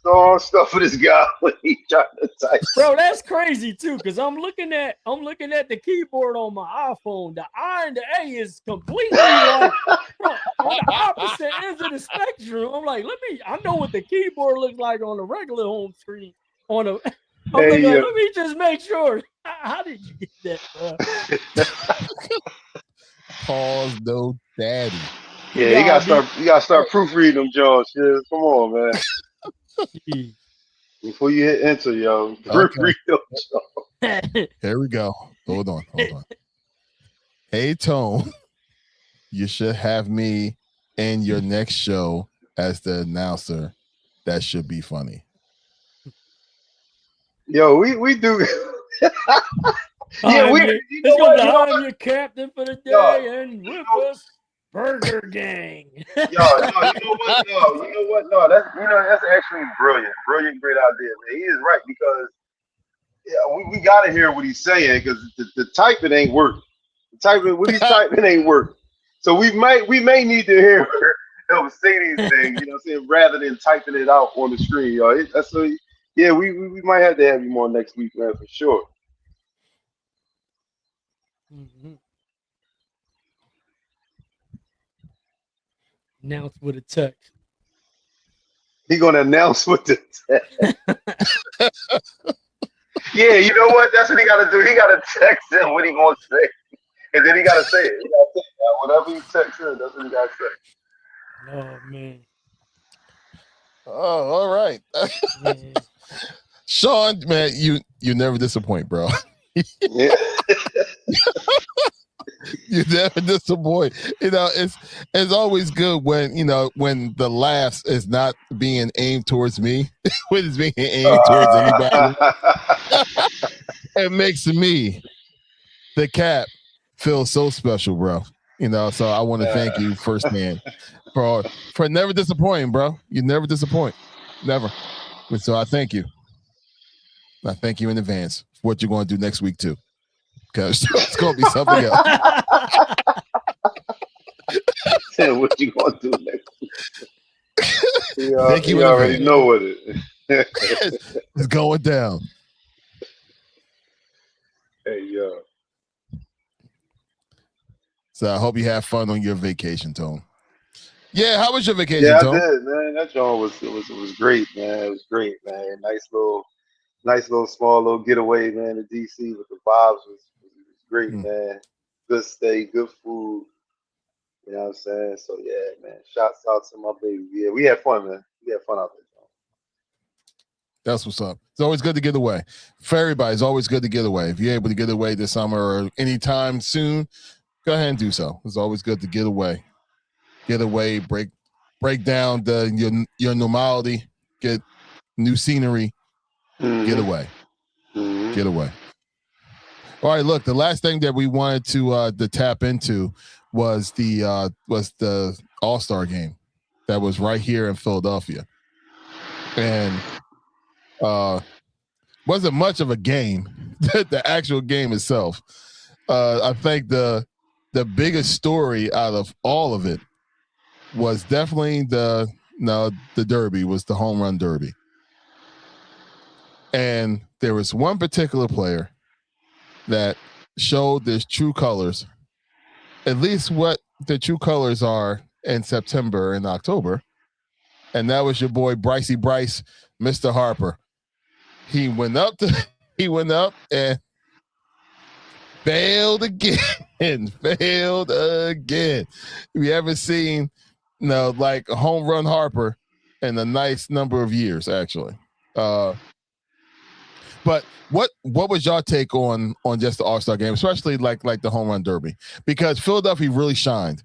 wrong stuff for this guy when he trying to type. Bro, that's crazy too, because I'm looking at the keyboard on my iPhone. The I and the A is completely like bro, on the opposite ends of the spectrum. I'm like, I know what the keyboard looks like on the regular home screen. Let me just make sure. How did you get that, bro? Pause, no daddy. Yeah, you gotta start proofreading them, George. Yeah, come on, man. Before you hit enter, yo. Proofread them, George. Here we go. Hold on. Hey, Tone, you should have me in your next show as the announcer. That should be funny. Yo, we do. I'm your captain for the day, and with us, Burger Gang. You know what? No, that's actually brilliant, great idea, man. He is right because we gotta hear what he's saying because the typing ain't working. What he's typing ain't working. So we may need to hear him say these things, you know what I'm saying, rather than typing it out on the screen, y'all. Yeah, we might have to have you more next week, man, for sure. Mm-hmm. Announce with a text. He gonna announce with the Yeah, you know what? That's what he gotta do. He gotta text him what he gonna say. And then he gotta say it. He gotta say it. Whatever you text him, that's what he gotta say. Oh man. Oh, all right. Yeah. Sean, man, you never disappoint, bro. Yeah. You never disappoint. It's always good when when the laughs is not being aimed towards me, when it's being aimed towards anybody. It makes me, the Cap, feel so special, bro. So I want to thank you firsthand for never disappointing, bro. You never disappoint, never. And so I thank you. I thank you in advance for what you're going to do next week too, because it's going to be something else. Saying what you gonna do next? Thank you You in already advance. know what it. It's going down. Hey yo. So I hope you have fun on your vacation, Tone. Yeah, how was your vacation, Yeah, I Tone? did, man. That joint was great, man. It was great, man. Nice little small little getaway, man, to DC with the vibes was great, man. Good stay, good food. You know what I'm saying? So yeah, man. Shouts out to my baby. Yeah, we had fun, man. We had fun out there. That's what's up. It's always good to get away. For everybody, it's always good to get away. If you're able to get away this summer or anytime soon, go ahead and do so. It's always good to get away. Get away, break down your normality, get new scenery, get away. Get away. All right, look, the last thing that we wanted to tap into was the All-Star game that was right here in Philadelphia. And wasn't much of a game, the actual game itself. I think the biggest story out of all of it was definitely the Derby, was the home run derby. And there was one particular player that showed his true colors, at least what the true colors are in September and October. And that was your boy Bryce, Mr. Harper. He went up and failed again. Failed again. We haven't seen like a home run Harper in a nice number of years, actually. But what was your take on just the All-Star game, especially like the home run derby? Because Philadelphia really shined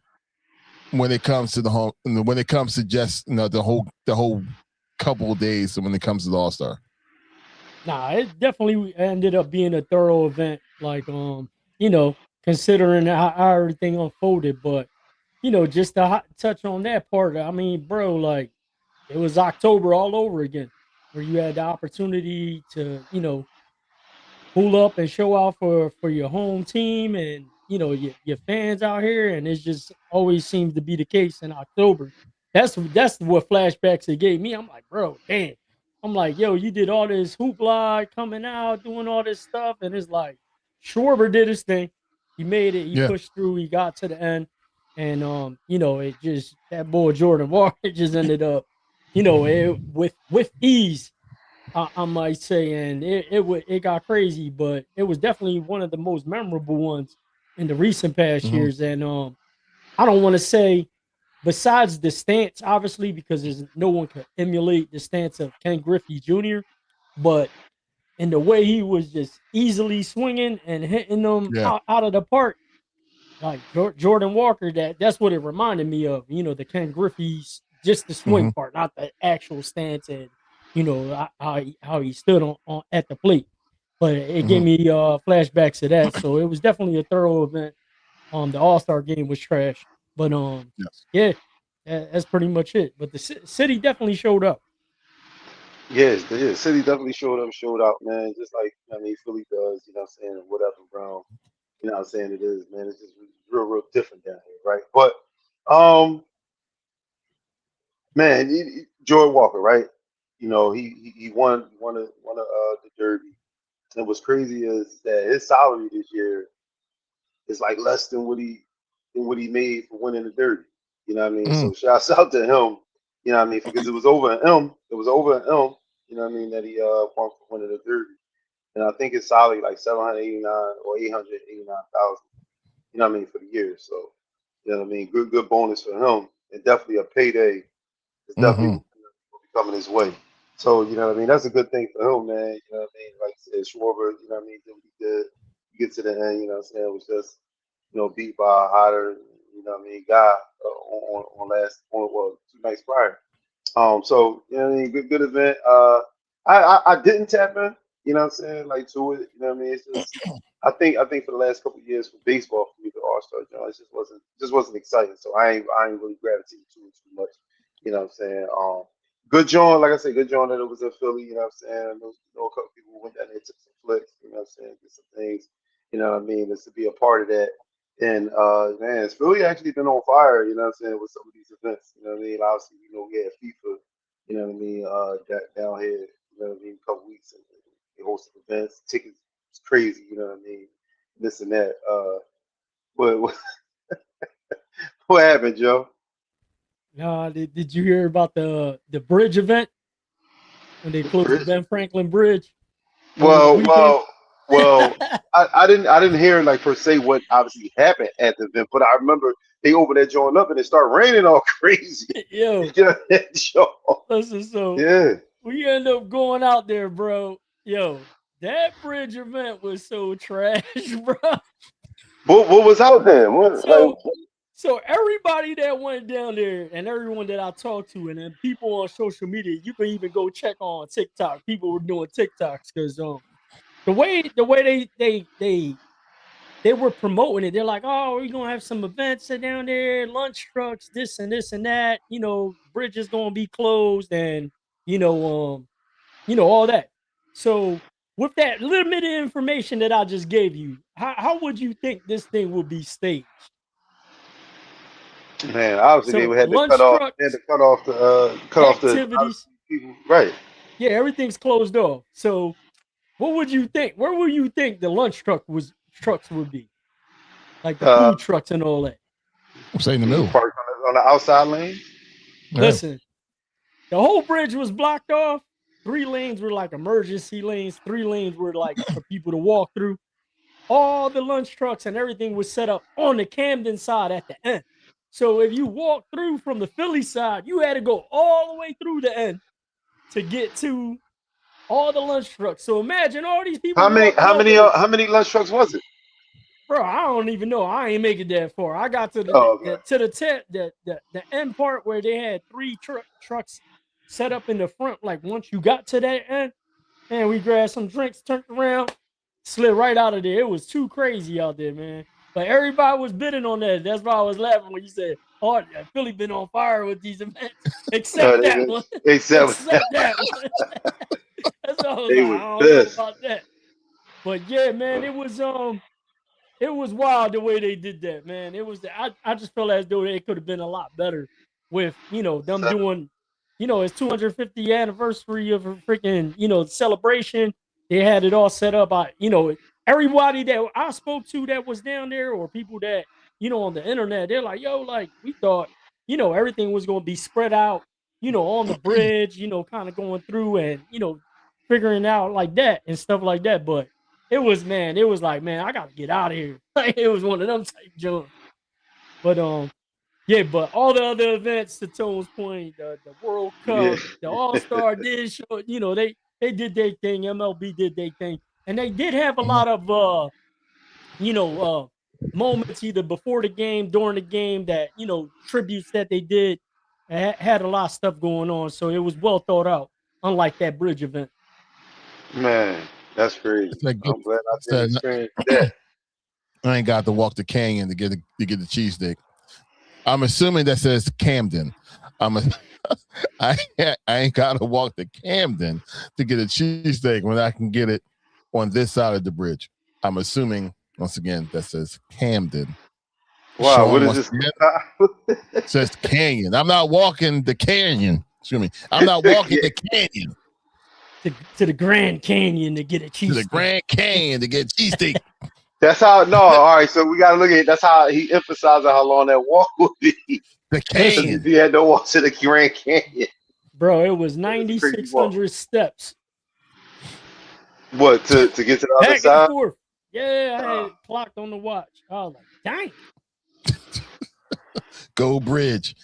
when it comes to just the whole couple of days when it comes to the All-Star. Nah, it definitely ended up being a thorough event. Like, considering how everything unfolded, but just to touch on that part. I mean, bro, like it was October all over again, where you had the opportunity to, pull up and show out for your home team and your fans out here, and it just always seems to be the case in October. That's what flashbacks it gave me. I'm like, bro, damn. I'm like, yo, you did all this hoopla coming out, doing all this stuff, and it's like Schwarber did his thing. He made it. He pushed through. He got to the end, and it just that boy Jordan Walker just ended up, with ease, I might say, and it got crazy, but it was definitely one of the most memorable ones in the recent past years. And I don't want to say, besides the stance, obviously, because there's no one could emulate the stance of Ken Griffey Jr., but in the way he was just easily swinging and hitting them out of the park, like Jordan Walker, that's what it reminded me of. The Ken Griffey's, just the swing part, not the actual stance and how he stood on at the plate. But it gave me flashbacks to that. So it was definitely a thorough event. The All-Star game was trash, but yeah, that's pretty much it. But the city definitely showed up. Yes, the city definitely showed out, man. Just like Philly does, you know what I'm saying, whatever, bro. You know what I'm saying? It is, man. It's just real different down here, right? But man, Jordan Walker, right? He won the Derby. And what's crazy is that his salary this year is like less than what he made for winning the Derby. You know what I mean? So shouts out to him. You know what I mean? Because it was over an M. It was over an M. You know what I mean? That he won for winning the Derby. And I think it's solid like 789 or 889,000. You know what I mean, for the year. So you know what I mean? Good bonus for him. And definitely a payday. It's definitely will be coming his way. So, you know what I mean? That's a good thing for him, man. You know what I mean? Like I said, Schwarber, you know what I mean, did what he did. You get to the end, you know what I'm saying? It was just, beat by a hotter, you know what I mean, guy on 2 nights prior. So you know what I mean, good event. I didn't tap in, you know what I'm saying, like to it. You know what I mean? It's just I think for the last couple of years for baseball for me the All-Star, it just wasn't exciting. So I ain't really gravitated to it too much. You know what I'm saying? Good joint, like I said, good joint that it was in Philly. You know what I'm saying? A couple people went down there, took some flicks. You know what I'm saying? Did some things. You know what I mean? Just to be a part of that. And man, Philly actually been on fire, you know what I'm saying, with some of these events. You know what I mean? Obviously, we had FIFA, you know what I mean, down here, you know what I mean, a couple weeks, and they hosted events, tickets was crazy, you know what I mean, this and that. What what happened, Joe? Did you hear about the bridge event when they The closed the bridge? Ben Franklin Bridge over the Well, weekend? well, well. I didn't hear like per se what obviously happened at the event, but I remember they opened that joint up and it started raining all crazy. Yo, You know, that joint. listen, so Yeah. we end up going out there, bro. Yo, that bridge event was so trash, bro. What was out there? What like? So so everybody that went down there and everyone that I talked to, and then people on social media, you can even go check on TikTok. People were doing TikToks because the way they were promoting it. They're like, oh, we're gonna have some events down there, lunch trucks, this and that. Bridge is gonna be closed, and you know, all that. So with that limited information that I just gave you, how would you think this thing will be staged? Man, obviously they So would have to cut lunch off. They had trucks, to cut off the activities, people. Right. yeah, everything's closed off. So what would you think? Where would you think the lunch trucks would be? Like the Uh, food trucks and all that. Say in the being middle. parked on the outside lane. Yeah. Listen, the whole bridge was blocked off. 3 lanes were like emergency lanes. 3 lanes were like for people to walk through. All the lunch trucks and everything was set up on the Camden side at the end. So if you walk through from the Philly side, you had to go all the way through the end to get to all the lunch trucks. So imagine all these people How many? walking How up many? there. How many lunch trucks was it? Bro, I don't even know. I ain't make it that far. I got to Oh, okay. the end part where they had 3 trucks set up in the front. Like once you got to that end, and we grabbed some drinks, turned around, slid right out of there. It was too crazy out there, man. But everybody was bidding on that. That's why I was laughing when you said, "Oh, Philly been on fire with these events," except that one. They said Except that one. That's why I was they like, I was don't know pissed. about that. But yeah, man, it was wild the way they did that, man. I just felt as though it could have been a lot better with them So, doing it's 250th anniversary of a freaking celebration. They had it all set up. Everybody that I spoke to that was down there, or people that on the internet, they're like, yo, like we thought everything was gonna be spread out on the bridge, kind of going through and figuring out like that and stuff like that, but it was like, man, I gotta get out of here. Like it was one of them type jumps. But yeah, but all the other events, to Tone's point, the World yeah. Cup, the All-Star did show, they did their thing, MLB did their thing. And they did have a lot of you know, moments either before the game, during the game that, tributes that they did. Had a lot of stuff going on. So it was well thought out, unlike that bridge event. Man, that's crazy. It's like good. I'm glad I It's didn't that experience that. I ain't got to walk the canyon to get the cheesesteak. I'm assuming that says Camden. I ain't got to walk to Camden to get a cheesesteak when I can get it on this side of the bridge. I'm assuming once again that says Camden. Wow, what Sean is once this? again says canyon. I'm not walking the canyon. Excuse me. I'm not walking the canyon To the Grand Canyon to get a cheesesteak. to the Grand Canyon to get cheesesteak. That's how. No, all right. So we gotta look at it. That's how he emphasized how long that walk would be. The Canyon. He had to walk to the Grand Canyon. Bro, it was That's a crazy walk. 9,600 steps. What, to get to the other Back side? and forth. Yeah, I had it clocked on the watch. I was like, dang. Go Bridge.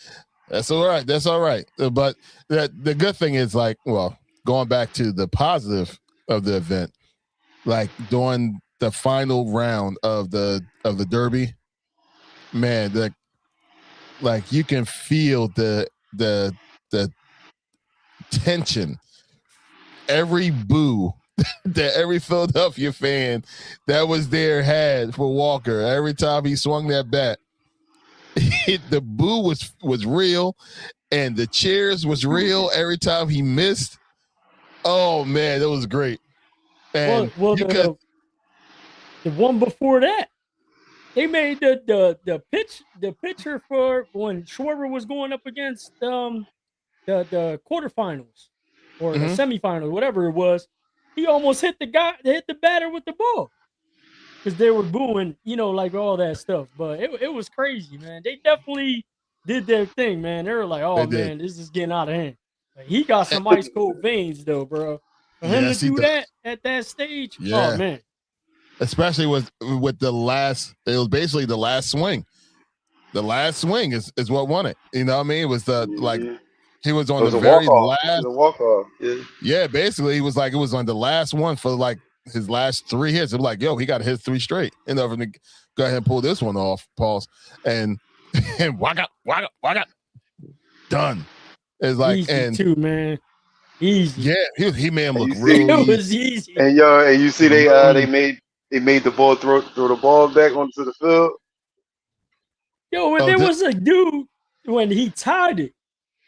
That's all right. That's all right. But the good thing is, like, well, going back to the positive of the event, like during the final round of the Derby, man, like you can feel the tension. Every boo that every Philadelphia fan that was there had for Walker. Every time he swung that bat, the boo was real, and the cheers was real. Every time he missed, oh man, that was great. And well, the one before that, they made the picture for when Schwarber was going up against the quarterfinals or the semifinals, whatever it was. He almost hit the batter with the ball because they were booing, like all that stuff. But it was crazy, man. They definitely did their thing, man. They were like, oh man, this is getting out of hand. Like, he got some ice cold veins though, bro. For him to do that at that stage, oh man. Especially with the last, it was basically the last swing. The last swing is what won it. You know what I mean? It was he was on the very last. It was a walk-off. Yeah, basically he was like, it was on the last one for like his last 3 hits. It was like, yo, he got to hit 3 straight. In order to go ahead and pull this one off, pause. And waka, done. It's like, easy and too, man. Easy. Yeah, he made him look real. It was easy. And you see they made the ball throw the ball back onto the field. Yo, when there was a dude when he tied it,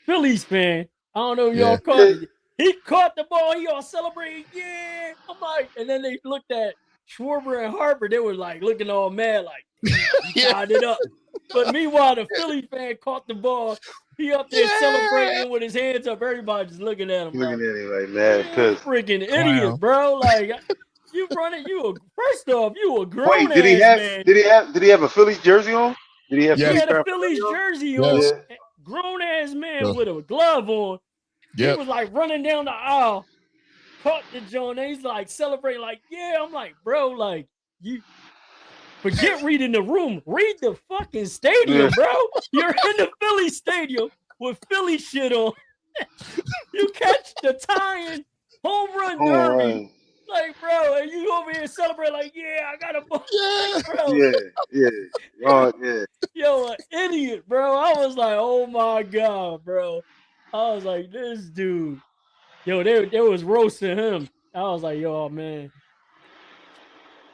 Phillies fan. I don't know if y'all caught it. He caught the ball. He all celebrating. Yeah, I'm like, and then they looked at Schwarber and Harper. They were like looking all mad, like he tied it up. But meanwhile, the Philly fan caught the ball. He up there celebrating with his hands up. Everybody just looking at him. Looking at him like, man, pissed. Freaking idiot, bro. Like, you running. First off, you a grown Wait, did he have a Phillies jersey on? Did he have? He had a Phillies jersey on. Yes. Grown ass man with a glove on. Yep. He was like running down the aisle, caught the joint. And he's like celebrating, like, yeah. I'm like, bro, like, you forget reading the room. Read the fucking stadium, bro. You're in the Philly stadium with Philly shit on. You catch the tying home run derby. Like, bro, and you over here celebrate like, yeah, I got a ball. Yeah. Bro. Yeah. Yo, an idiot, bro. I was like, oh my God, bro. I was like, this dude. Yo, they was roasting him. I was like, yo, man.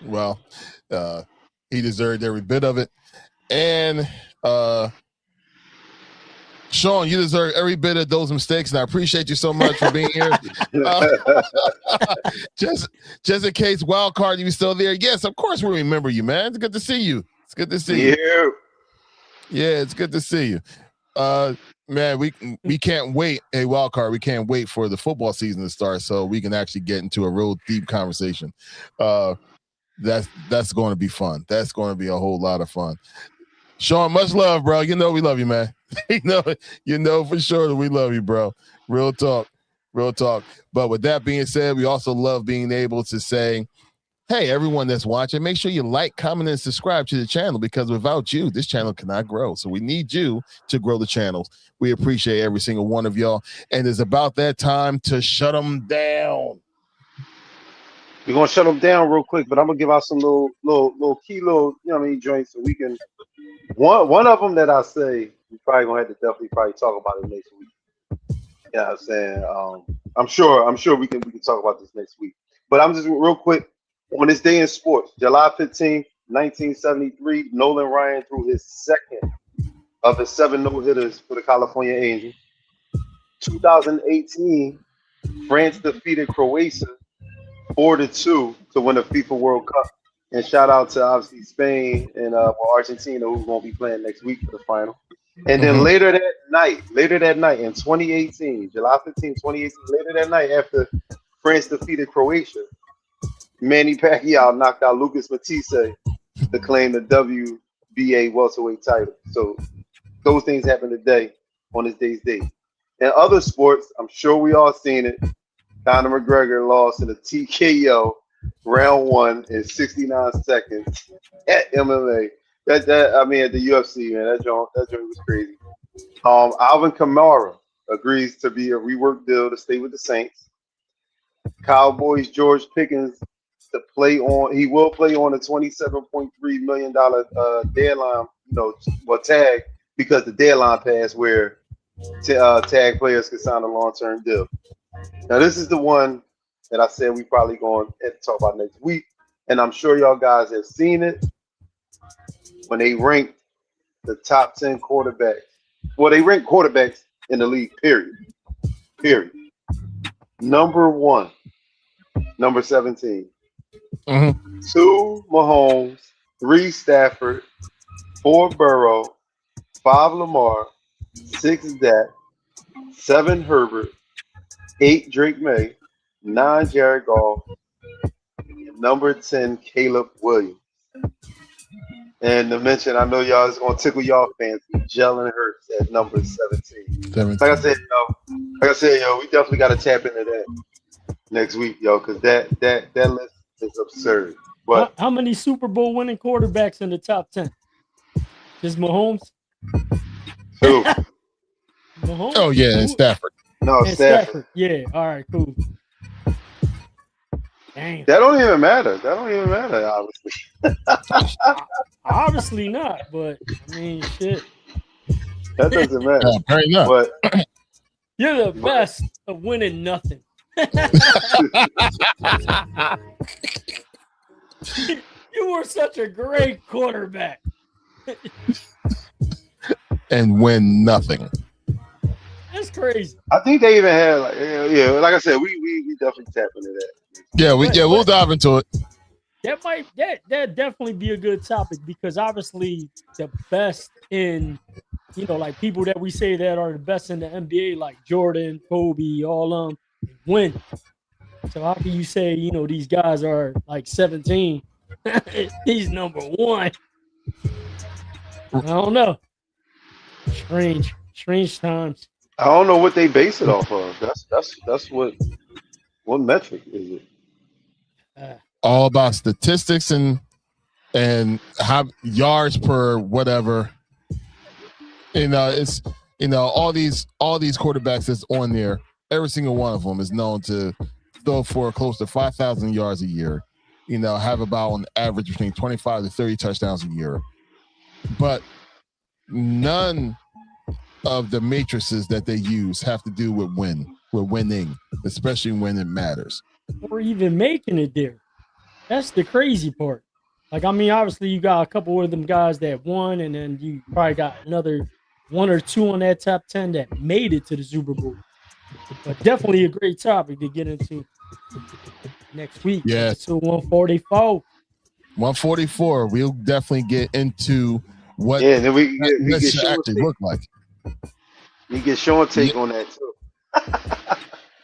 Well, he deserved every bit of it. And Sean, you deserve every bit of those mistakes, and I appreciate you so much for being here. Just in case, wild card, you still there? Yes, of course we remember you, man. It's good to see you. It's good to see you. Yeah, it's good to see you. Man, we can't wait. Hey, wild card, we can't wait for the football season to start so we can actually get into a real deep conversation. That's going to be fun. That's going to be a whole lot of fun. Sean, much love, bro. You know we love you, man. you know for sure that we love you, bro. Real talk. But with that being said, we also love being able to say, hey, everyone that's watching, make sure you like, comment, and subscribe to the channel, because without you, this channel cannot grow. So we need you to grow the channels. We appreciate every single one of y'all. And it's about that time to shut them down. We're gonna shut them down real quick, but I'm gonna give out some little key joints so we can. One of them that I say we probably gonna have to definitely talk about it next week. You know what I'm saying? I'm sure we can talk about this next week. But I'm just real quick on this day in sports, July 15th, 1973. Nolan Ryan threw his second of his 7 no-hitters for the California Angels. 2018, France defeated Croatia 4-2 to win the FIFA World Cup. And shout out to obviously Spain and Argentina, who's going to be playing next week for the final. And then later that night in 2018, July 15, 2018, later that night after France defeated Croatia, Manny Pacquiao knocked out Lucas Matisse to claim the WBA welterweight title. So those things happen today on this day's date. In other sports, I'm sure we all seen it. Conor McGregor lost in a TKO round 1 in 69 seconds at MMA. At the UFC, man, that joint was crazy. Alvin Kamara agrees to be a rework deal to stay with the Saints. Cowboys George Pickens he will play on a $27.3 million deadline, tag, because the deadline passed where tag players can sign a long-term deal. Now, this is the one that I said we probably going to talk about next week, and I'm sure y'all guys have seen it when they ranked the top 10 quarterbacks. Well, they ranked quarterbacks in the league, period. Number 1, number 17. Mm-hmm. 2, Mahomes. 3, Stafford. 4, Burrow. 5, Lamar. 6, Dak. 7, Herbert. 8, Drake May. 9, Jared Goff. And number 10, Caleb Williams. And to mention, I know y'all is gonna tickle y'all fans, Jalen Hurts at number 17. Like I said, we definitely gotta tap into that next week, because that list is absurd. But how many Super Bowl winning quarterbacks in the top 10? Just Mahomes? 2. Mahomes? Oh yeah, and Stafford. No, And Stafford. Yeah, all right, cool. Damn. That don't even matter, obviously. Obviously not, but I mean, shit. That doesn't matter. Fair enough. But You're the best of winning nothing. You were such a great quarterback. And win nothing. That's crazy. I think they even had like I said, we definitely tap into that. Yeah, we'll dive into it. That definitely be a good topic, because obviously the best in, like people that we say that are the best in the NBA, like Jordan, Kobe, all of them, win. So how can you say, these guys are like 17? He's number 1. I don't know. Strange times. I don't know what they base it off of. That's what metric is it? All about statistics and how yards per whatever. It's all these quarterbacks that's on there. Every single one of them is known to throw for close to 5,000 yards a year. Have about on average between 25 to 30 touchdowns a year. But none of the matrices that they use have to do with winning, especially when it matters. Or even making it there. That's the crazy part. Like, I mean, obviously you got a couple of them guys that won, and then you probably got another 1 or 2 on that top 10 that made it to the Super Bowl. But definitely a great topic to get into next week. Yeah. So 144. 144. We'll definitely get into what then we this actually look like. We get Sean take on that too.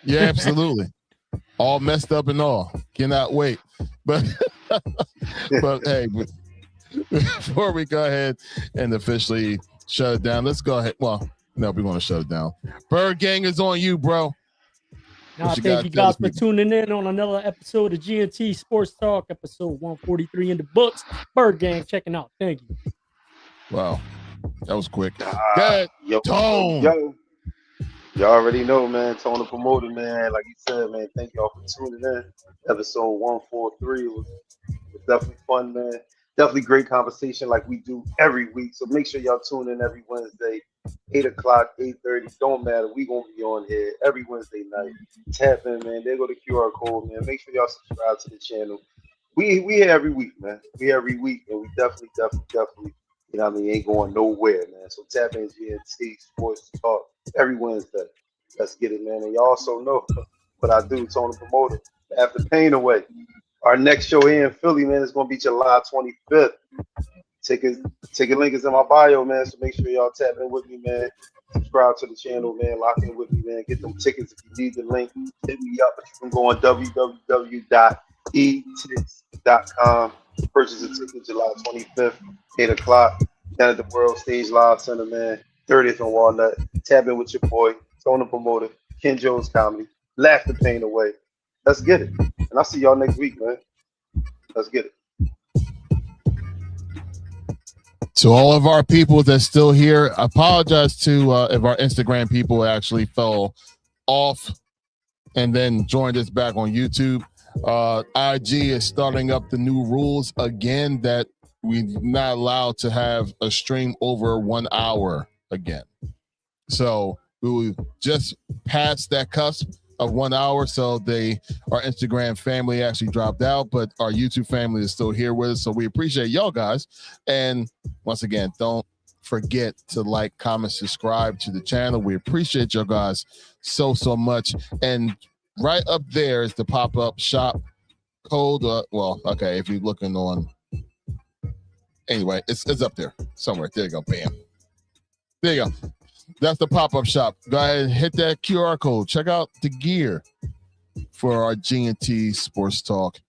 Yeah, absolutely. All messed up and all. Cannot wait. But hey, before we go ahead and officially shut it down, let's go ahead. Well, no, we're going to shut it down. Bird Gang is on you, bro. Now, thank you guys for tuning in on another episode of GNT Sportstalk, episode 143 in the books. Bird Gang checking out. Thank you. Wow. That was quick. Tone. Yo. Y'all already know, man. Tone the promoter, man. Like you said, man, thank y'all for tuning in. Episode 143 was definitely fun, man. Definitely great conversation like we do every week. So make sure y'all tune in every Wednesday, 8 o'clock, 8:30. Don't matter. We going to be on here every Wednesday night. Tap in, man. There go the QR code, man. Make sure y'all subscribe to the channel. We here every week, man. We here every week, and we definitely, you know what I mean, ain't going nowhere, man. So tap in GNT Sports Talk every Wednesday. Let's get it, man. And you also know what I do, Tone the Promoter. After Pain Away. Our next show here in Philly, man, is going to be July 25th. Ticket link is in my bio, man. So make sure y'all tap in with me, man. Subscribe to the channel, man. Lock in with me, man. Get them tickets if you need the link. Hit me up. You can go on www.etix.com. Purchase a ticket July 25th, 8 o'clock. Down at the World Stage Live Center, man. 30th and Walnut. Tap in with your boy, Tony Promoter, Ken Jones Comedy. Laugh the pain away. Let's get it. And I'll see y'all next week, man. Let's get it. To all of our people that's still here, I apologize to if our Instagram people actually fell off and then joined us back on YouTube. IG is starting up the new rules again that we're not allowed to have a stream over 1 hour again. So we just passed that cusp of 1 hour. So our Instagram family actually dropped out, but our YouTube family is still here with us. So we appreciate y'all guys. And once again, don't forget to like, comment, subscribe to the channel. We appreciate y'all guys so much. And right up there is the pop-up shop code. If you're looking on, anyway, it's up there somewhere. There you go. Bam. There you go. That's the pop-up shop. Go ahead and hit that QR code. Check out the gear for our GNT Sportstalk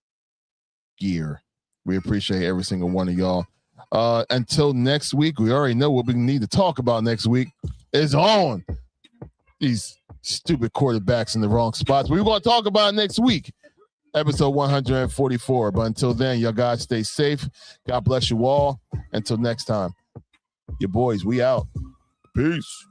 gear. We appreciate every single one of y'all. Until next week, we already know what we need to talk about next week is on these stupid quarterbacks in the wrong spots. We're going to talk about it next week, episode 144. But until then, y'all guys stay safe. God bless you all. Until next time, your boys, we out. Peace.